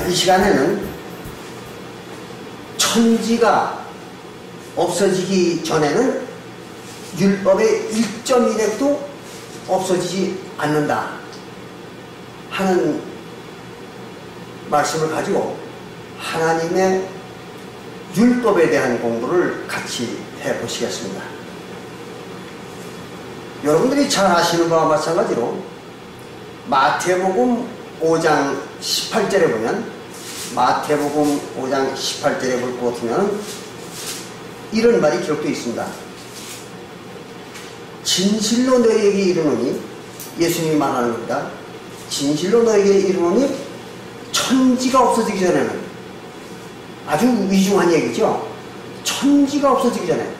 이 시간에는 천지가 없어지기 전에는 율법의 1.1획도 없어지지 않는다 하는 말씀을 가지고 하나님의 율법에 대한 공부를 같이 해보시겠습니다. 여러분들이 잘 아시는 바와 마찬가지로 마태복음 5장 18절에 보면 마태복음 5장 18절에 볼 것 같으면 이런 말이 기록되어 있습니다. 진실로 너희에게 이르노니, 예수님이 말하는 겁니다. 진실로 너희에게 이르노니 천지가 없어지기 전에는, 아주 위중한 얘기죠. 천지가 없어지기 전에.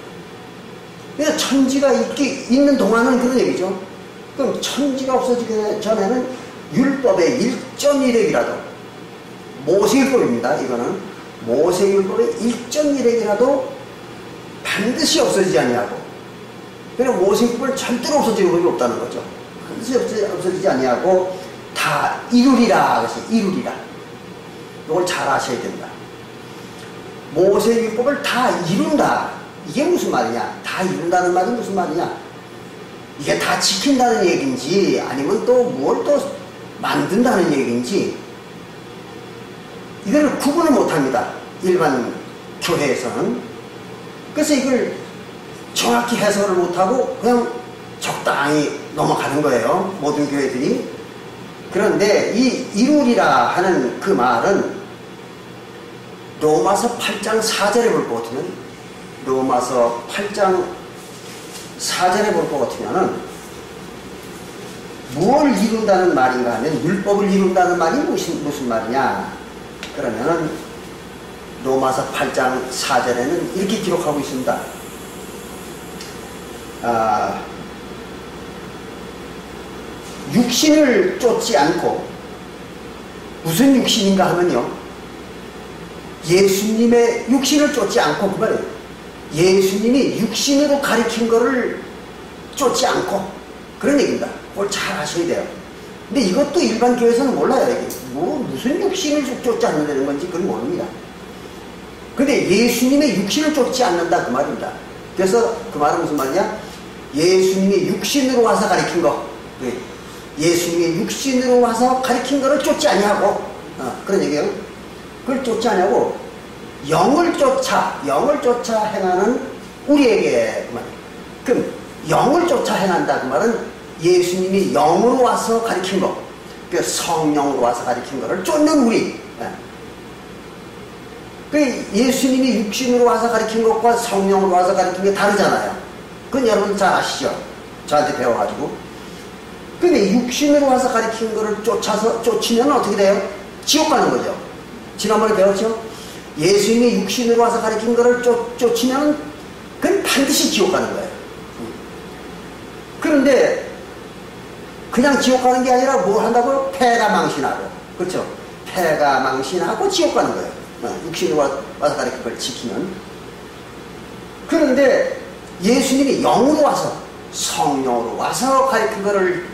그러니까 천지가 있는 동안은 그런 얘기죠. 그럼 천지가 없어지기 전에는 율법의 1.1획이라도, 모세율법입니다. 이거는 모세율법의 1.1획이라도 반드시 없어지지 아니하고, 그러니까 모세율법은 절대로 없어질 법이 없다는 거죠. 반드시 없어지지 아니하고 다 이루리라. 그래서 이루리라. 이걸 잘 아셔야 된다. 모세율법을 다 이룬다. 이게 무슨 말이냐? 다 이룬다는 말이 무슨 말이냐? 이게 다 지킨다는 얘기인지 아니면 또 뭘 또 만든다는 얘기인지 이걸 구분을 못합니다. 일반 교회에서는. 그래서 이걸 정확히 해석을 못하고 그냥 적당히 넘어가는 거예요. 모든 교회들이. 그런데 이 이루리라 하는 그 말은 로마서 8장 4절에 볼 것 같으면, 로마서 8장 4절에 볼 것 같으면은 무엇을 이룬다는 말인가 하면 율법을 이룬다는 말이 무슨 말이냐? 그러면은 로마서 8장 4절에는 이렇게 기록하고 있습니다. 육신을 쫓지 않고, 무슨 육신인가 하면요, 예수님의 육신을 쫓지 않고, 그 말이에요. 예수님이 육신으로 가리킨 거를 쫓지 않고, 그런 얘기입니다. 그걸 잘 아셔야 돼요. 근데 이것도 일반 교회에서는 몰라요. 이게 무슨 육신을 쫓지 않는다는 건지 그건 모릅니다. 근데 예수님의 육신을 쫓지 않는다 그 말입니다. 그래서 그 말은 무슨 말이냐? 예수님이 육신으로 와서 가리킨 거, 예수님이 육신으로 와서 가리킨 거를 쫓지 아니하고, 그런 얘기예요. 그걸 쫓지 아니하고 영을 쫓아 행하는 우리에게, 그 말이에요. 그럼 영을 쫓아 행한다 그 말은 예수님이 영으로 와서 가리킨 거, 그 성령으로 와서 가리킨 거를 쫓는 우리. 그 예수님이 육신으로 와서 가리킨 것과 성령으로 와서 가리킨 게 다르잖아요. 그건 여러분 잘 아시죠? 저한테 배워가지고. 근데 육신으로 와서 가리킨 거를 쫓으면 어떻게 돼요? 지옥 가는 거죠. 지난번에 배웠죠? 예수님이 육신으로 와서 가리킨 거를 쫓으면 그건 반드시 지옥 가는 거예요. 그런데 그냥 지옥 가는 게 아니라 뭘 한다고요? 패가 망신하고. 그렇죠? 패가 망신하고 지옥 가는 거예요. 육신으로 와서 가리킨 걸 지키면. 그런데 예수님이 영으로 와서, 성령으로 와서 가리킨 거를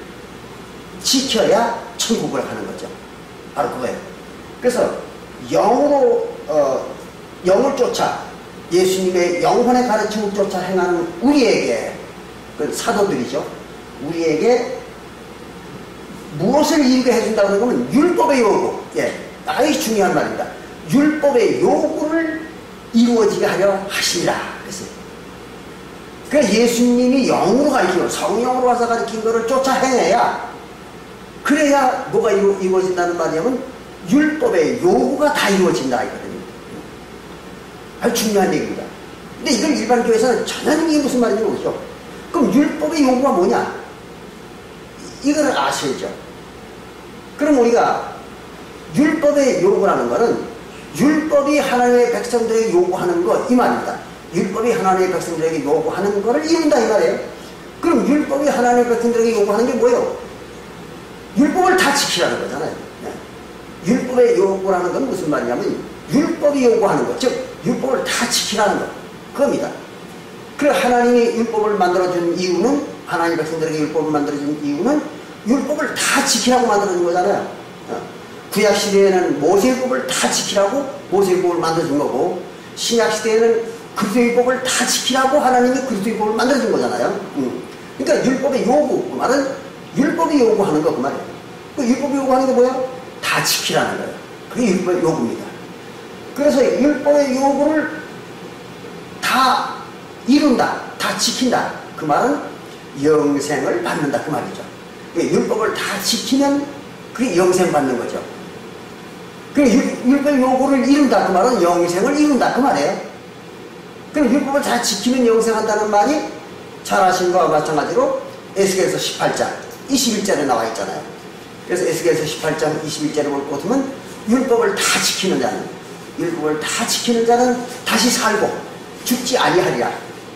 지켜야 천국을 가는 거죠. 바로 그거예요. 그래서 영을 쫓아, 예수님의 영혼의 가르침을 쫓아 행하는 우리에게, 그 사도들이죠. 우리에게 무엇을 이루게 해준다고 하면 율법의 요구. 아주 중요한 말입니다. 율법의 요구를 이루어지게 하려 하시니라. 그랬어요. 그러니까 예수님이 영으로 가르치고 성령으로 와서 가르친 거를 쫓아 행해야, 그래야 뭐가 이루어진다는 말이냐면 율법의 요구가 다 이루어진다 이거든요. 아주 중요한 얘기입니다. 근데 이걸 일반 교회에서는 전혀 이게 무슨 말인지 모르죠. 그럼 율법의 요구가 뭐냐? 이걸 아셔야죠. 그럼 우리가 율법의 요구라는 것은 율법이 하나님의 백성들에게 요구하는 것, 이 말입니다. 율법이 하나님의 백성들에게 요구하는 것을 이룬다 이 말이에요. 그럼 율법이 하나님의 백성들에게 요구하는 게 뭐예요? 율법을 다 지키라는 거잖아요. 율법의 요구라는 건 무슨 말이냐면 율법이 요구하는 것, 즉 율법을 다 지키라는 것, 그겁니다. 그 하나님이 율법을 만들어준 이유는, 하나님 백성들에게 율법을 만들어준 이유는 율법을 다 지키라고 만들어준 거잖아요. 구약시대에는 모세율법을 다 지키라고 모세율법을 만들어준 거고, 신약시대에는 그리스도율법을 다 지키라고 하나님이 그리스도율법을 만들어준 거잖아요. 그러니까 율법의 요구, 그 말은 율법이 요구하는 거 그 말이에요. 그 율법이 요구하는 게 뭐야? 다 지키라는 거예요. 그게 율법의 요구입니다. 그래서 율법의 요구를 다 이룬다, 다 지킨다. 그 말은 영생을 받는다 그 말이죠. 율법을 다 지키면 그게 영생 받는 거죠. 율법의 요구를 이룬다 그 말은 영생을 이룬다 그 말이에요. 그럼 율법을 다 지키면 영생한다는 말이 잘 아신 거와 마찬가지로 에스겔서 18장 21절에 나와 있잖아요. 그래서 에스겔서 18장 21절을 보면 율법을 다 지키는 자는, 율법을 다 지키는 자는 다시 살고 죽지 아니하리라.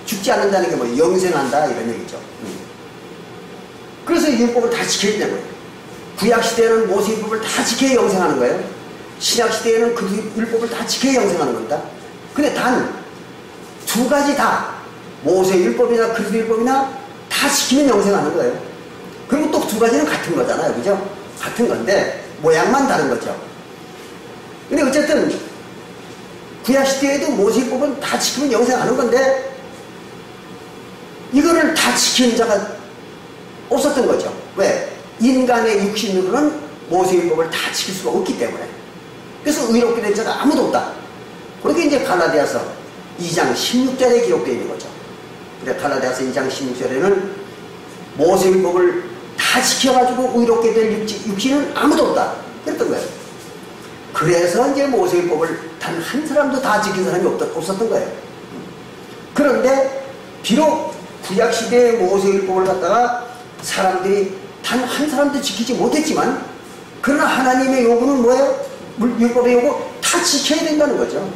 죽지 않는다는 게 뭐 영생한다 이런 얘기죠. 그래서 율법을 다 지켜야 되는 거예요. 구약시대에는 모세율법을 다 지켜야 영생하는 거예요. 신약시대에는 그 율법을 다 지켜야 영생하는 겁니다. 근데 단 두 가지 다 모세율법이나 그리스도율법이나 다 지키면 영생하는 거예요. 그리고 또 두 가지는 같은 거잖아요. 그죠? 같은 건데 모양만 다른 거죠. 근데 어쨌든 구약시대에도 모세율법은 다 지키면 영생하는 건데 이거를 다 지키는 자가 없었던 거죠. 왜? 인간의 육신으로는 모세율법을 다 지킬 수가 없기 때문에. 그래서 의롭게 된 자가 아무도 없다. 그렇게 이제 갈라디아서 2장 16절에 기록되어 있는 거죠. 근데 갈라디아서 2장 16절에는 모세율법을 다 지켜가지고 의롭게 될 육신은 아무도 없다. 그랬던 거예요. 그래서 이제 모세율법을 단 한 사람도 다 지킨 사람이 없었던 거예요. 그런데 비록 구약시대의 모세율법을 갖다가 사람들이 단 한 사람도 지키지 못했지만, 그러나 하나님의 요구는 뭐예요? 율법의 요구 다 지켜야 된다는 거죠.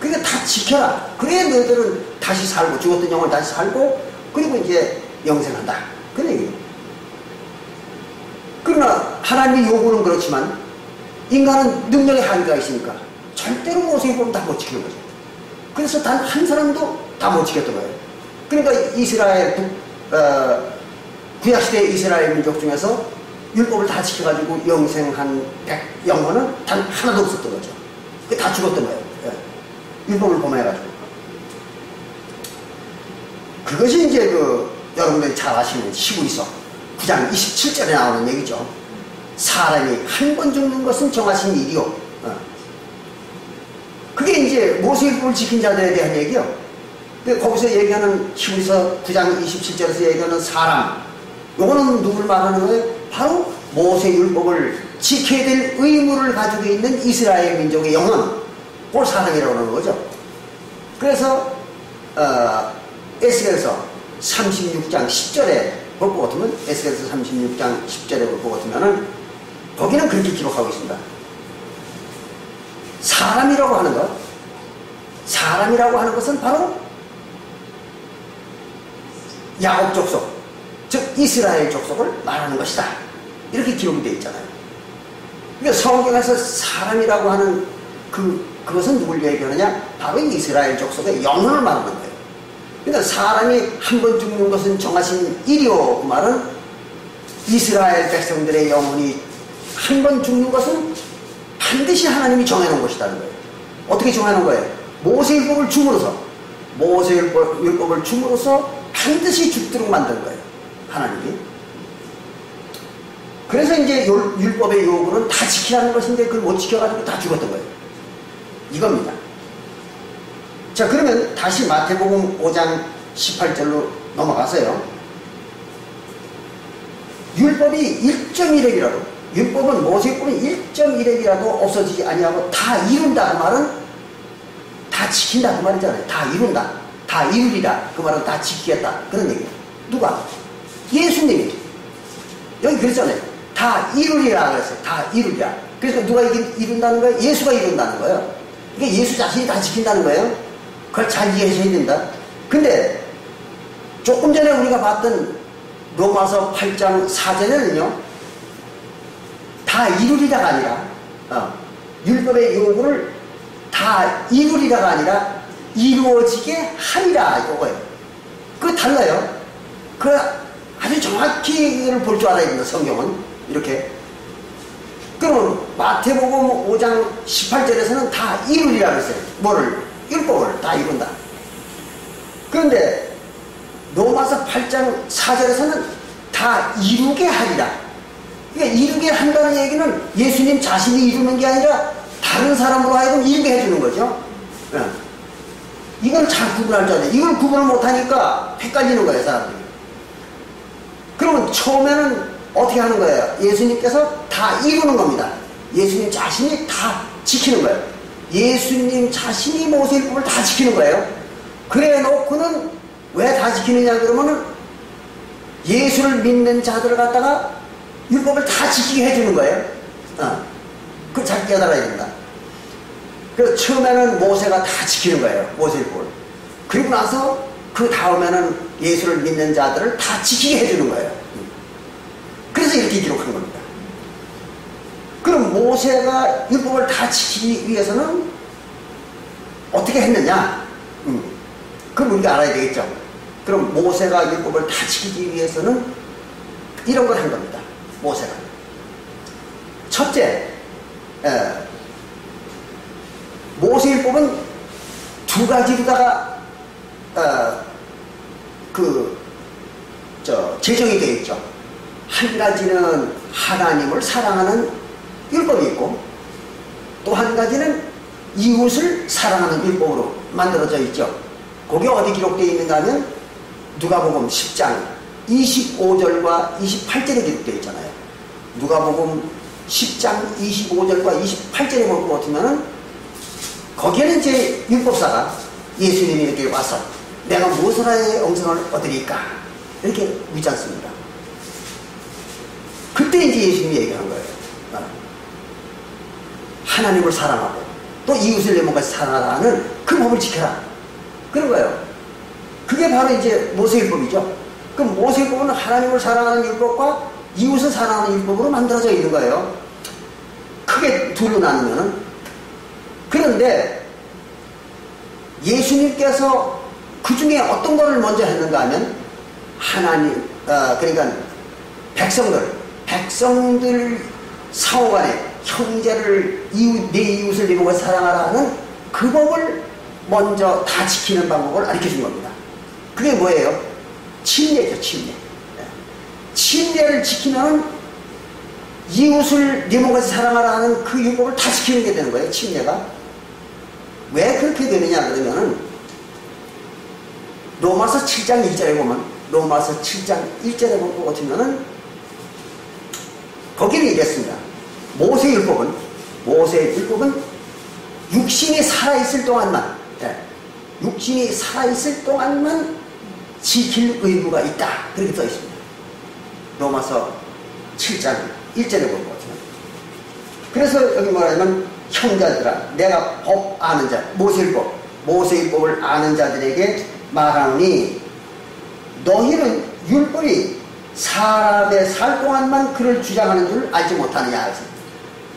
그러니까 다 지켜라. 그래야 너희들은 다시 살고, 죽었던 영을 다시 살고, 그리고 이제 영생한다. 그런 얘기예요. 그러나 하나님의 요구는 그렇지만 인간은 능력의 한계가 있으니까 절대로 모세율법은 다 못 지키는 거죠. 그래서 단 한 사람도 다 못 지켰던 거예요. 그러니까 이스라엘 구약시대 이스라엘 민족 중에서 율법을 다 지켜가지고 영생한 영혼은 단 하나도 없었던 거죠. 그게 다 죽었던 거예요. 율법을 범해가지고. 그것이 이제 여러분들이 잘 아시는 시브리서 9장 27절에 나오는 얘기죠. 사람이 한 번 죽는 것은 정하신 일이요. 그게 이제 모세율법을 지킨 자들에 대한 얘기요. 거기서 얘기하는 시브리서 9장 27절에서 얘기하는 사람, 요거는 누굴 말하는 거예요? 바로 모세율법을 지켜야 될 의무를 가지고 있는 이스라엘 민족의 영혼, 그걸 사람이라고 하는 거죠. 그래서 에스겔서 36장 10절에 볼 것 같으면, 에스겔서 36장 10절에 볼 것 같으면은 거기는 그렇게 기록하고 있습니다. 사람이라고 하는 것, 사람이라고 하는 것은 바로 야곱 족속, 즉 이스라엘 족속을 말하는 것이다. 이렇게 기록이 되어 있잖아요. 그러니까 성경에서 사람이라고 하는 그것은 누굴 얘기하느냐? 바로 이스라엘 족속의 영혼을 말하는 거예요. 그러니까 사람이 한 번 죽는 것은 정하신 일이요. 그 말은 이스라엘 백성들의 영혼이 한 번 죽는 것은 반드시 하나님이 정해놓은 것이라는 거예요. 어떻게 정해놓은 거예요? 모세율법을 줌으로써, 모세율법을 줌으로써 반드시 죽도록 만든 거예요. 하나님이. 그래서 이제 율법의 요구는 다 지키라는 것인데 그걸 못 지켜가지고 다 죽었던 거예요. 이겁니다. 자, 그러면 다시 마태복음 5장 18절로 넘어가서요. 율법이 1.1획이라도, 율법은 모세율법은 1.1획이라도 없어지지 아니하고 다 이룬다 그 말은 다 지킨다 그 말이잖아요. 다 이룬다, 다 이루리라 그 말은 다 지키겠다 그런 얘기예요. 누가? 예수님이. 여기 그랬잖아요. 다 이루리라 그랬어요. 다 이루리라. 그래서 누가 이룬다는 거예요? 예수가 이룬다는 거예요. 그러니까 예수 자신이 다 지킨다는 거예요. 그걸 잘 이해하셔야 된다. 근데 조금 전에 우리가 봤던 로마서 8장 4절에는요, 다 이루리라가 아니라, 율법의 요구를 다 이루리라가 아니라 이루어지게 하리라 이거예요. 그거 달라요. 그 아주 정확히 이걸 볼 줄 알아야 됩니다. 성경은 이렇게 그럼 마태복음 5장 18절에서는 다 이루리라 그랬어요. 뭐를? 율법을 다 이룬다. 그런데 로마서 8장 4절에서는 다 이루게 하리라. 그러니까 이루게 한다는 얘기는 예수님 자신이 이루는 게 아니라 다른 사람으로 하여금 이루게 해주는 거죠. 이걸 잘 구분할 줄 알아요. 이걸 구분을 못하니까 헷갈리는 거예요, 사람들이. 그러면 처음에는 어떻게 하는 거예요? 예수님께서 다 이루는 겁니다. 예수님 자신이 다 지키는 거예요. 예수님 자신이 모세율법을 다 지키는 거예요. 그래 놓고는 왜 다 지키느냐 그러면은 예수를 믿는 자들을 갖다가 율법을 다 지키게 해주는 거예요. 그걸 잘 깨달아야 된다. 그래서 처음에는 모세가 다 지키는 거예요. 모세율법을. 그리고 나서 그 다음에는 예수를 믿는 자들을 다 지키게 해주는 거예요. 그래서 이렇게 기록한 겁니다. 그럼 모세가 율법을 다 지키기 위해서는 어떻게 했느냐? 그럼 우리가 알아야 되겠죠. 그럼 모세가 율법을 다 지키기 위해서는 이런 걸 한 겁니다. 모세가. 첫째, 모세율법은 두 가지로다가 제정이 되어 있죠. 한 가지는 하나님을 사랑하는 율법이 있고 또 한 가지는 이웃을 사랑하는 율법으로 만들어져 있죠. 그게 어디 기록되어 있는가 하면 누가복음 10장 25절과 28절에 기록되어 있잖아요. 누가복음 10장 25절과 28절에 보면은 거기에는 이제 율법사가 예수님이 이렇게 와서 내가 무엇을 하여 영생을 얻으리까 이렇게 묻지 않습니다. 그때 이제 예수님이 얘기하는 거예요. 하나님을 사랑하고 또 이웃을 내 몸같이 사랑하라는 그 법을 지켜라. 그런 거예요. 그게 바로 이제 모세율법이죠. 그럼 모세율법은 하나님을 사랑하는 율법과 이웃을 사랑하는 율법으로 만들어져 있는 거예요. 크게 둘로 나누면은. 그런데 예수님께서 그 중에 어떤 거를 먼저 했는가 하면 하나님, 그러니까 백성들 상호간에 형제를 내 이웃을 내 몸같이 사랑하라는 그 법을 먼저 다 지키는 방법을 가르쳐 준 겁니다. 그게 뭐예요? 침례죠, 침례. 침례를 지키면 이웃을 내 몸같이 사랑하라는 그 율법을 다 지키는 게 되는 거예요, 침례가. 왜 그렇게 되느냐 그러면은 로마서 7장 1절에 보면 로마서 7장 1절에 보면은 거기는 이랬습니다. 모세율법은 육신이 살아있을 동안만 육신이 살아있을 동안만 지킬 의무가 있다. 그렇게 써 있습니다. 로마서 7장 1절에 보면. 그래서 여기 뭐라냐면 형제들아 내가 법 아는 자 모세율법을 아는 자들에게 말하노니 너희는 율법이 사람의 살 동안만 그를 주장하는 줄 알지 못하느냐.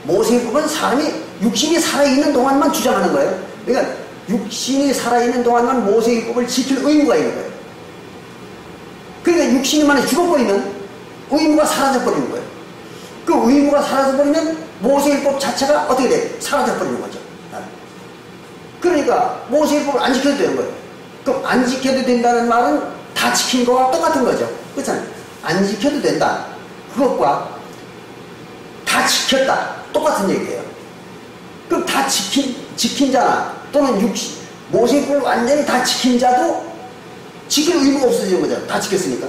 모세율법은 사람이 육신이 살아있는 동안만 주장하는 거예요. 그러니까 육신이 살아있는 동안만 모세율법을 지킬 의무가 있는 거예요. 그러니까 육신이 만약에 죽어버리면 의무가 사라져버리는 거예요. 그 의무가 사라져버리면 모세율법 자체가 어떻게 돼? 사라져버리는 거죠. 그러니까 모세율법을 안 지켜도 되는 거예요. 그럼 안 지켜도 된다는 말은 다 지킨 거와 똑같은 거죠. 그렇잖아요. 안 지켜도 된다. 그것과 다 지켰다. 똑같은 얘기예요. 그럼 다 지킨 자나 또는 모세율법을 완전히 다 지킨 자도 지킬 의무가 없어지는 거잖아요. 다 지켰으니까.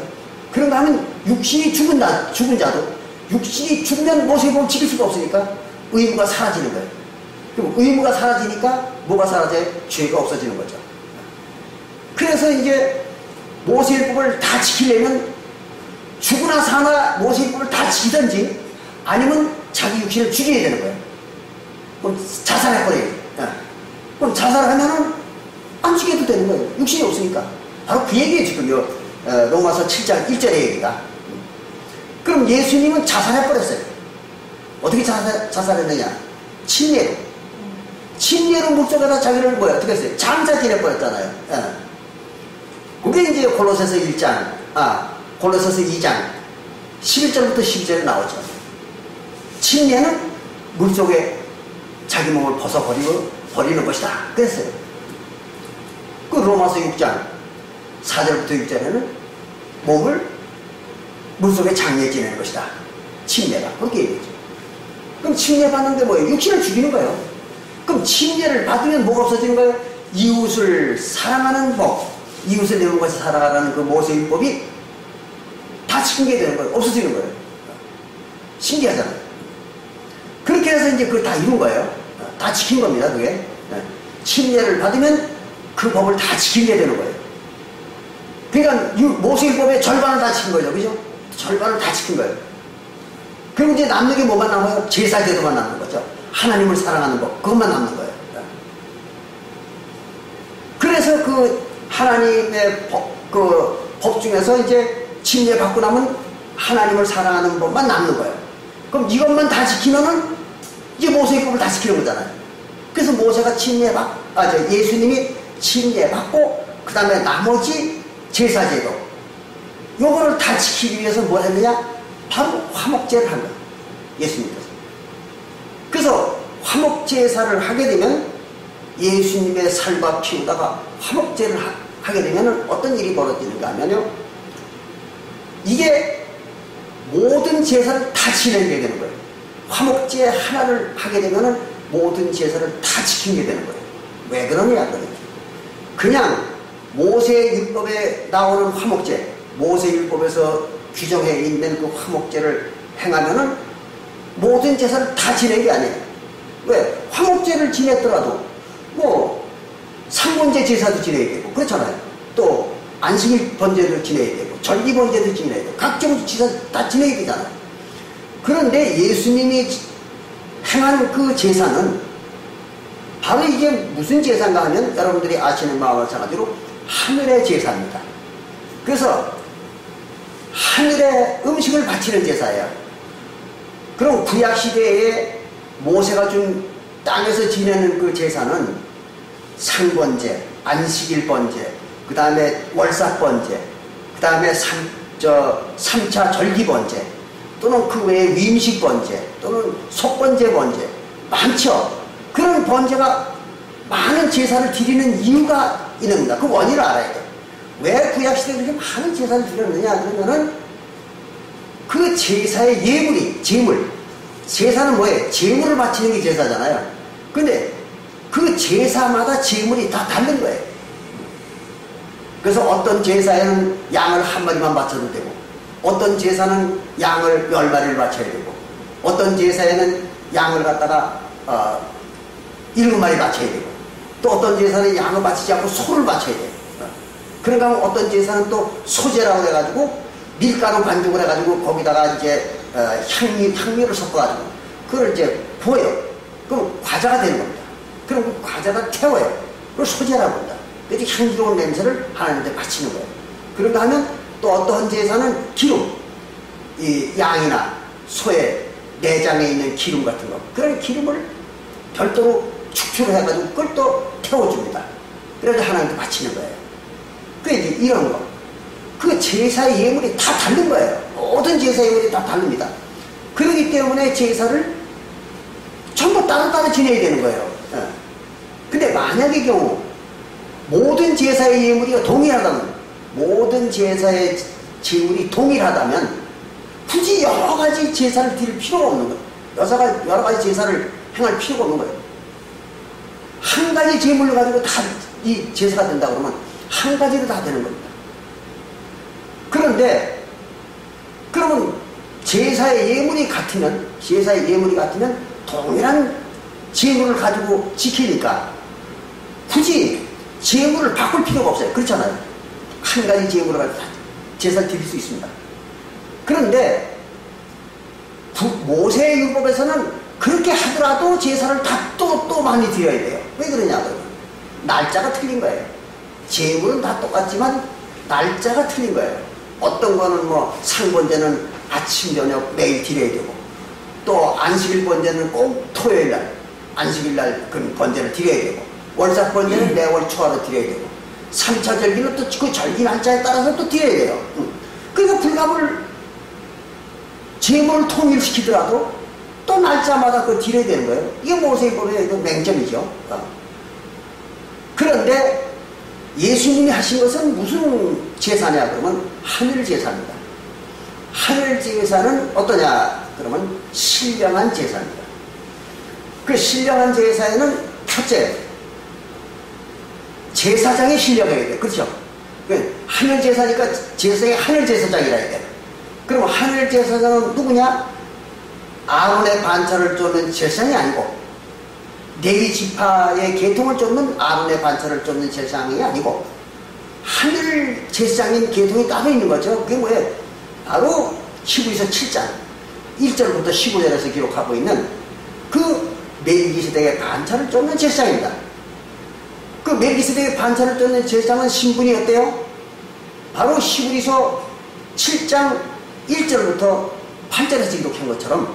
그런가 하면 육신이 죽은 자도 육신이 죽으면 모세율법을 지킬 수가 없으니까 의무가 사라지는 거예요. 그럼 의무가 사라지니까 뭐가 사라져요? 죄가 없어지는 거죠. 그래서 이제 모세율법을 다 지키려면 죽으나 사나 모세율법을 다 지키든지 아니면 자기 육신을 죽여야 되는 거예요. 그럼 자살해버려요. 그럼 자살하면은 안 죽여도 되는 거예요. 육신이 없으니까. 바로 그 얘기예요, 지금요. 로마서 7장 1절의 얘기가. 그럼 예수님은 자살해버렸어요. 어떻게 자살했느냐? 침례로. 침례로 물속에다 자기를 어떻게 했어요? 장사지내버렸잖아요. 그게 이제 골로새서 2장 11절부터 12절에 나오죠. 침례는 물속에 자기 몸을 버리는 것이다 그랬어요. 그 로마서 6장 4절부터 6절에는 몸을 물속에 장례 지내는 것이다. 침례가 그렇게 얘기했죠. 그럼 침례 받는데 뭐예요? 육신을 죽이는 거예요. 그럼 침례를 받으면 뭐가 없어지는 거예요? 이웃을 사랑하는 법, 이웃을 내는 것이 살아가라는 그 모세율법이 다 지킨 게 되는 거예요. 없어지는 거예요. 신기하잖아요. 그렇게 해서 이제 그걸 다 이룬 거예요. 다 지킨 겁니다. 그게 침례를 받으면 그 법을 다 지키게 되는 거예요. 그러니까 모세율법의 절반을 다 지킨 거죠. 그죠? 절반을 다 지킨 거예요. 그리고 이제 남는 게 뭐만 남아요? 제사제도만 남는 거죠. 하나님을 사랑하는 법, 그것만 남는 거예요. 그래서 그 하나님의 법 중에서 이제 침례 받고 나면 하나님을 사랑하는 법만 남는 거예요. 그럼 이것만 다 지키면은 이제 모세율법을 다 지키는 거잖아요. 그래서 모세가 예수님이 침례 받고 그 다음에 나머지 제사제도 요거를 다 지키기 위해서 뭘 했느냐? 바로 화목제를 한 거예요. 예수님께서. 그래서 화목제사를 하게 되면 예수님의 살과 피우다가 화목제를 하게 되면 어떤 일이 벌어지는가 하면요. 이게 모든 제사를 다 지내게 되는 거예요. 화목제 하나를 하게 되면 모든 제사를 다 지키게 되는 거예요. 왜 그러냐? 그냥 모세율법에 나오는 화목제, 모세율법에서 규정해 있는 그 화목제를 행하면은 모든 제사를 다 지내는 게 아니에요. 왜? 화목제를 지냈더라도 뭐 상번제 제사도 지내야 되고 그렇잖아요. 또 안식일 번제도 지내야 되고 절기 번제도 지내야 되고 각종 제사 다 지내야 되잖아요. 그런데 예수님이 행한 그 제사는 바로 이게 무슨 제사인가 하면 여러분들이 아시는 바와 마찬가지로 하늘의 제사입니다. 그래서 하늘의 음식을 바치는 제사예요. 그럼 구약시대에 모세가 준 땅에서 지내는 그 제사는 상번제, 안식일 번제, 그 다음에 월삭 번제, 그 다음에 3차 절기 번제, 또는 그 외에 위임식 번제, 또는 속번제 번제, 많죠. 그런 번제가 많은 제사를 드리는 이유가 있는 겁니다. 그 원인을 알아야 돼요. 왜 구약시대에 그렇게 많은 제사를 드렸느냐 그러면은 그 제사의 예물이, 제사는 뭐예요? 제물을 바치는 게 제사잖아요. 근데 그 제사마다 제물이 다 다른 거예요. 그래서 어떤 제사에는 양을 한 마리만 바쳐도 되고, 어떤 제사는 양을 10마리를 바쳐야 되고, 어떤 제사에는 양을 갖다가 7마리 바쳐야 되고, 또 어떤 제사는 양을 바치지 않고 소를 바쳐야 돼요. 그러니까 하면 어떤 제사는 또 소제라고 해가지고 밀가루 반죽을 해가지고 거기다가 이제 향미를 섞어가지고 그걸 이제 부어요. 그럼 과자가 되는 겁니다. 그럼 그 과자가 태워요. 그걸 소제라고 합니다. 그래서 향기로운 냄새를 하나님한테 바치는 거예요. 그런가 하면 또 어떤 제사는 기름, 이 양이나 소의 내장에 있는 기름 같은 거, 그런 기름을 별도로 축출을 해가지고 그걸 또 태워줍니다. 그래서 하나님한테 바치는 거예요. 그러니까 이런 거. 그 제사의 예물이 다 다른 거예요. 모든 제사의 예물이 다 다릅니다. 그렇기 때문에 제사를 전부 따로따로 지내야 되는 거예요. 근데 만약의 경우 모든 제사의 예물이 동일하다면, 모든 제사의 제물이 동일하다면 굳이 여러 가지 제사를 드릴 필요가 없는 거예요. 여러 가지 제사를 행할 필요가 없는 거예요. 한 가지 제물을 가지고 다 이 제사가 된다 그러면 한 가지로 다 되는 겁니다. 그런데 그러면 제사의 예물이 같으면 동일한 제물을 가지고 지키니까 굳이 제물을 바꿀 필요가 없어요. 그렇잖아요. 한 가지 제물을 가지고 제사를 드릴 수 있습니다. 그런데 모세율법에서는 그렇게 하더라도 제사를 다 또 많이 드려야 돼요. 왜 그러냐고요? 날짜가 틀린 거예요. 제물은 다 똑같지만 날짜가 틀린 거예요. 어떤 거는 뭐 상번제는 아침 저녁 매일 드려야 되고, 또 안식일 번제는 꼭 토요일날 안식일날 그 번제를 드려야 되고, 월삭 번제는 매월 초하루 드려야 되고, 3차 절기는 또 그 절기 날짜에 따라서 또 드려야 돼요. 그러니까 불갑을 제물을 통일시키더라도 또 날짜마다 그걸 드려야 되는 거예요. 이게 모세법의 맹점이죠. 그런데 예수님이 하신 것은 무슨 제사냐 그러면 하늘 제사입니다. 하늘 제사는 어떠냐 그러면 신령한 제사입니다. 그 신령한 제사에는 첫째 제사장이 신령해야 돼요. 그렇죠? 하늘 제사니까 제사장이 하늘 제사장이라 해야 돼요. 그럼 하늘 제사장은 누구냐? 아론의 반차를 쫓는 제사장이 아니고 레위 지파의 계통을 쫓는 아론의 반차를 쫓는 제사장이 아니고 하늘 제사장인 계통이 따로 있는 거죠. 그게 뭐예요? 바로 히브리서 7장 1절부터 15절에서 기록하고 있는 그 멜기세덱의 반차를 쫓는 제사장입니다. 그 멜기세덱의 반차를 쫓는 제사장은 신분이 어때요? 바로 히브리서 7장 1절부터 8절에서 기록한 것처럼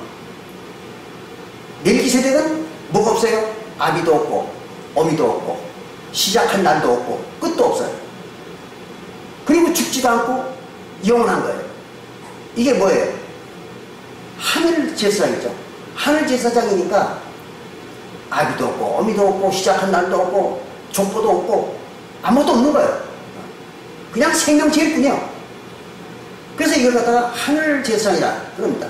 멜기세덱은 뭐가 없어요? 아비도 없고 어미도 없고 시작한 날도 없고 끝도 없어요. 그리고 죽지도 않고 영원한 거예요. 이게 뭐예요? 하늘 제사장이죠. 하늘 제사장이니까 아비도 없고 어미도 없고 시작한 날도 없고 족보도 없고 아무것도 없는 거예요. 그냥 생명체일 뿐이에요. 그래서 이걸 갖다가 하늘 제사장이라 그럽니다.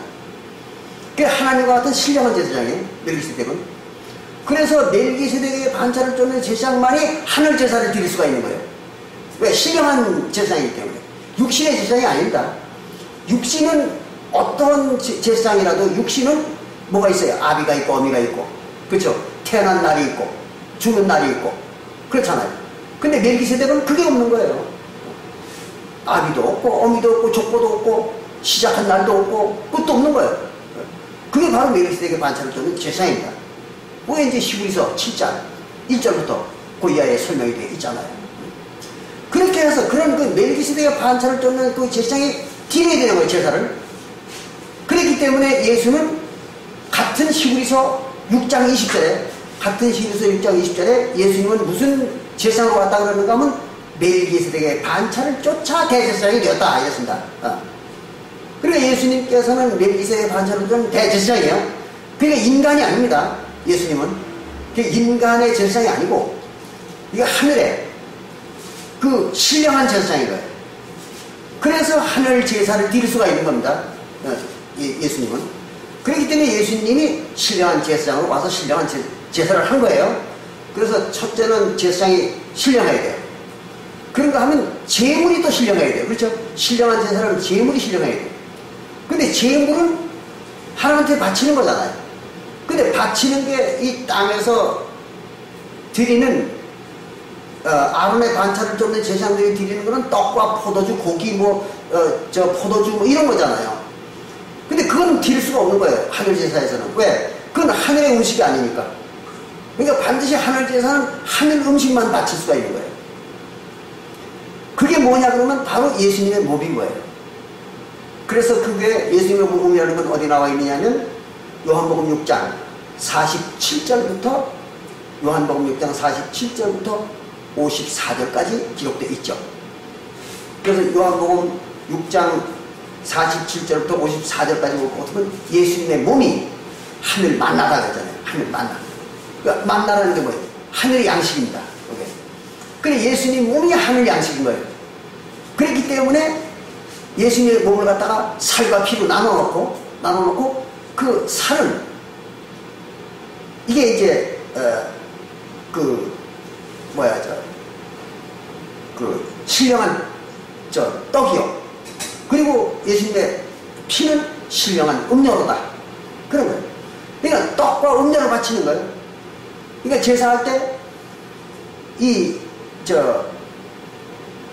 그게 하나님과 같은 신령한 제사장이에요. 멜기세덱은. 그래서 멜기세덱의 반차를 쫓는 제사장만이 하늘 제사를 드릴 수가 있는 거예요. 왜? 신령한 제사장이기 때문에. 육신의 제사장이 아닙니다. 육신은 어떤 제사장이라도 육신은 뭐가 있어요? 아비가 있고 어미가 있고 그렇죠? 태어난 날이 있고 죽는 날이 있고 그렇잖아요. 근데 멜기세덱은 그게 없는 거예요. 아비도 없고 어미도 없고 족보도 없고 시작한 날도 없고 끝도 없는 거예요. 그게 바로 멜기세덱의 반차를 쫓는 제사장입니다. 왜 이제 히브리서 7장 1절부터 그 이하에 설명이 되어 있잖아요. 그렇게 해서 그런 그 멜기세덱의 반차를 쫓는 그 제사장이 드려야 되는 거예요. 제사를. 그렇기 때문에 예수는 같은 히브리서 6장 20절에 같은 히브리서 6장 20절에 예수님은 무슨 제사장으로 왔다 그러는가 하면 멜기세덱의 반차를 쫓아 대제사장이 되었다 이랬습니다. 그러니까 예수님께서는 멜기세덱의 반차를 쫓는 대제사장이에요. 그러니까 인간이 아닙니다. 예수님은 인간의 제사장이 아니고 이게 하늘의 그 신령한 제사장인 거예요. 그래서 하늘 제사를 드릴 수가 있는 겁니다. 예수님은. 그렇기 때문에 예수님이 신령한 제사장으로 와서 신령한 제사를 한 거예요. 그래서 첫째는 제사장이 신령해야 돼요. 그런가 하면 제물이 또 신령해야 돼요. 그렇죠? 신령한 제사는 제물이 신령해야 돼요. 근데 제물은 하나님한테 바치는 거잖아요. 근데 바치는 게 이 땅에서 드리는 아론의 반차를 쫓는 제사장들이 드리는 거는 떡과 포도주, 고기, 포도주 이런 거잖아요. 근데 그건 드릴 수가 없는 거예요. 하늘 제사에서는. 왜? 그건 하늘의 음식이 아니니까. 그러니까 반드시 하늘 제사는 하늘 음식만 바칠 수가 있는 거예요. 그게 뭐냐 그러면 바로 예수님의 몸인 거예요. 그래서 그게 예수님의 몸이라는 건 어디 나와 있느냐면 요한복음 6장 47절부터 요한복음 6장 47절부터 54절까지 기록되어 있죠. 그래서 요한복음 6장 47절부터 54절까지 보면 예수님의 몸이 하늘 만나다 그러잖아요. 하늘 만나. 그러니까 만나라는 게 뭐예요? 하늘의 양식입니다. 그래 예수님 몸이 하늘 양식인 거예요. 그렇기 때문에 예수님의 몸을 갖다가 살과 피로 나눠놓고 그 살은 이게 이제 신령한 떡이요. 그리고 예수님의 피는 신령한 음료로다. 그런 거예요. 그러니까 떡과 음료를 바치는 거예요. 그러니까 제사할 때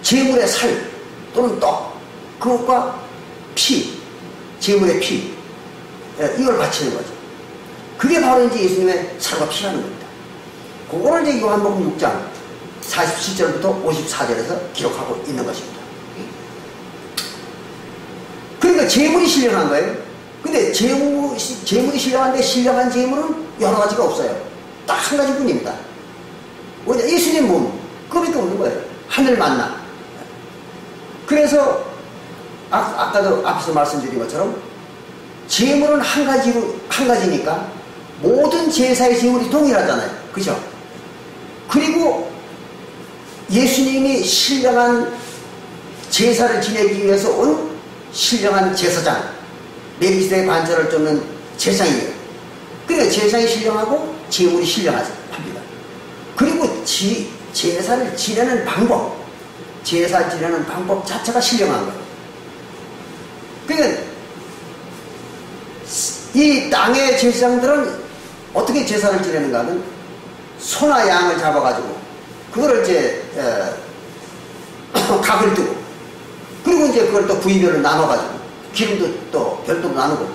제물의 살 또는 떡 그것과 피, 제물의 피 이걸 바치는 거죠. 그게 바로 이제 예수님의 살과 피라는 겁니다. 그거를 이제 요한복음 6장 47절부터 54절에서 기록하고 있는 것입니다. 그러니까 제물이 신령한 거예요. 근데 제물이 신령한데 신령한 제물은 여러 가지가 없어요. 딱 한 가지뿐입니다. 뭐냐? 예수님 몸 그거밖에 없는 거예요. 하늘 만나. 그래서 아까도 앞에서 말씀드린 것처럼 제물은 한 가지니까 모든 제사의 제물이 동일하잖아요. 그죠? 그리고 예수님이 신령한 제사를 지내기 위해서 온 신령한 제사장, 멜기세덱의 반절을 쫓는 제사장이에요. 그러니까 제사장이 신령하고 제물이 신령합니다. 그리고 제사를 지내는 방법, 제사 지내는 방법 자체가 신령한 거예요. 그러니까 이 땅의 제사장들은 어떻게 제사를 지내는가 하면 소나 양을 잡아가지고 그거를 이제 각을 뜨고 그리고 이제 그걸 또 부위별로 나눠가지고 기름도 또 별도로 나누고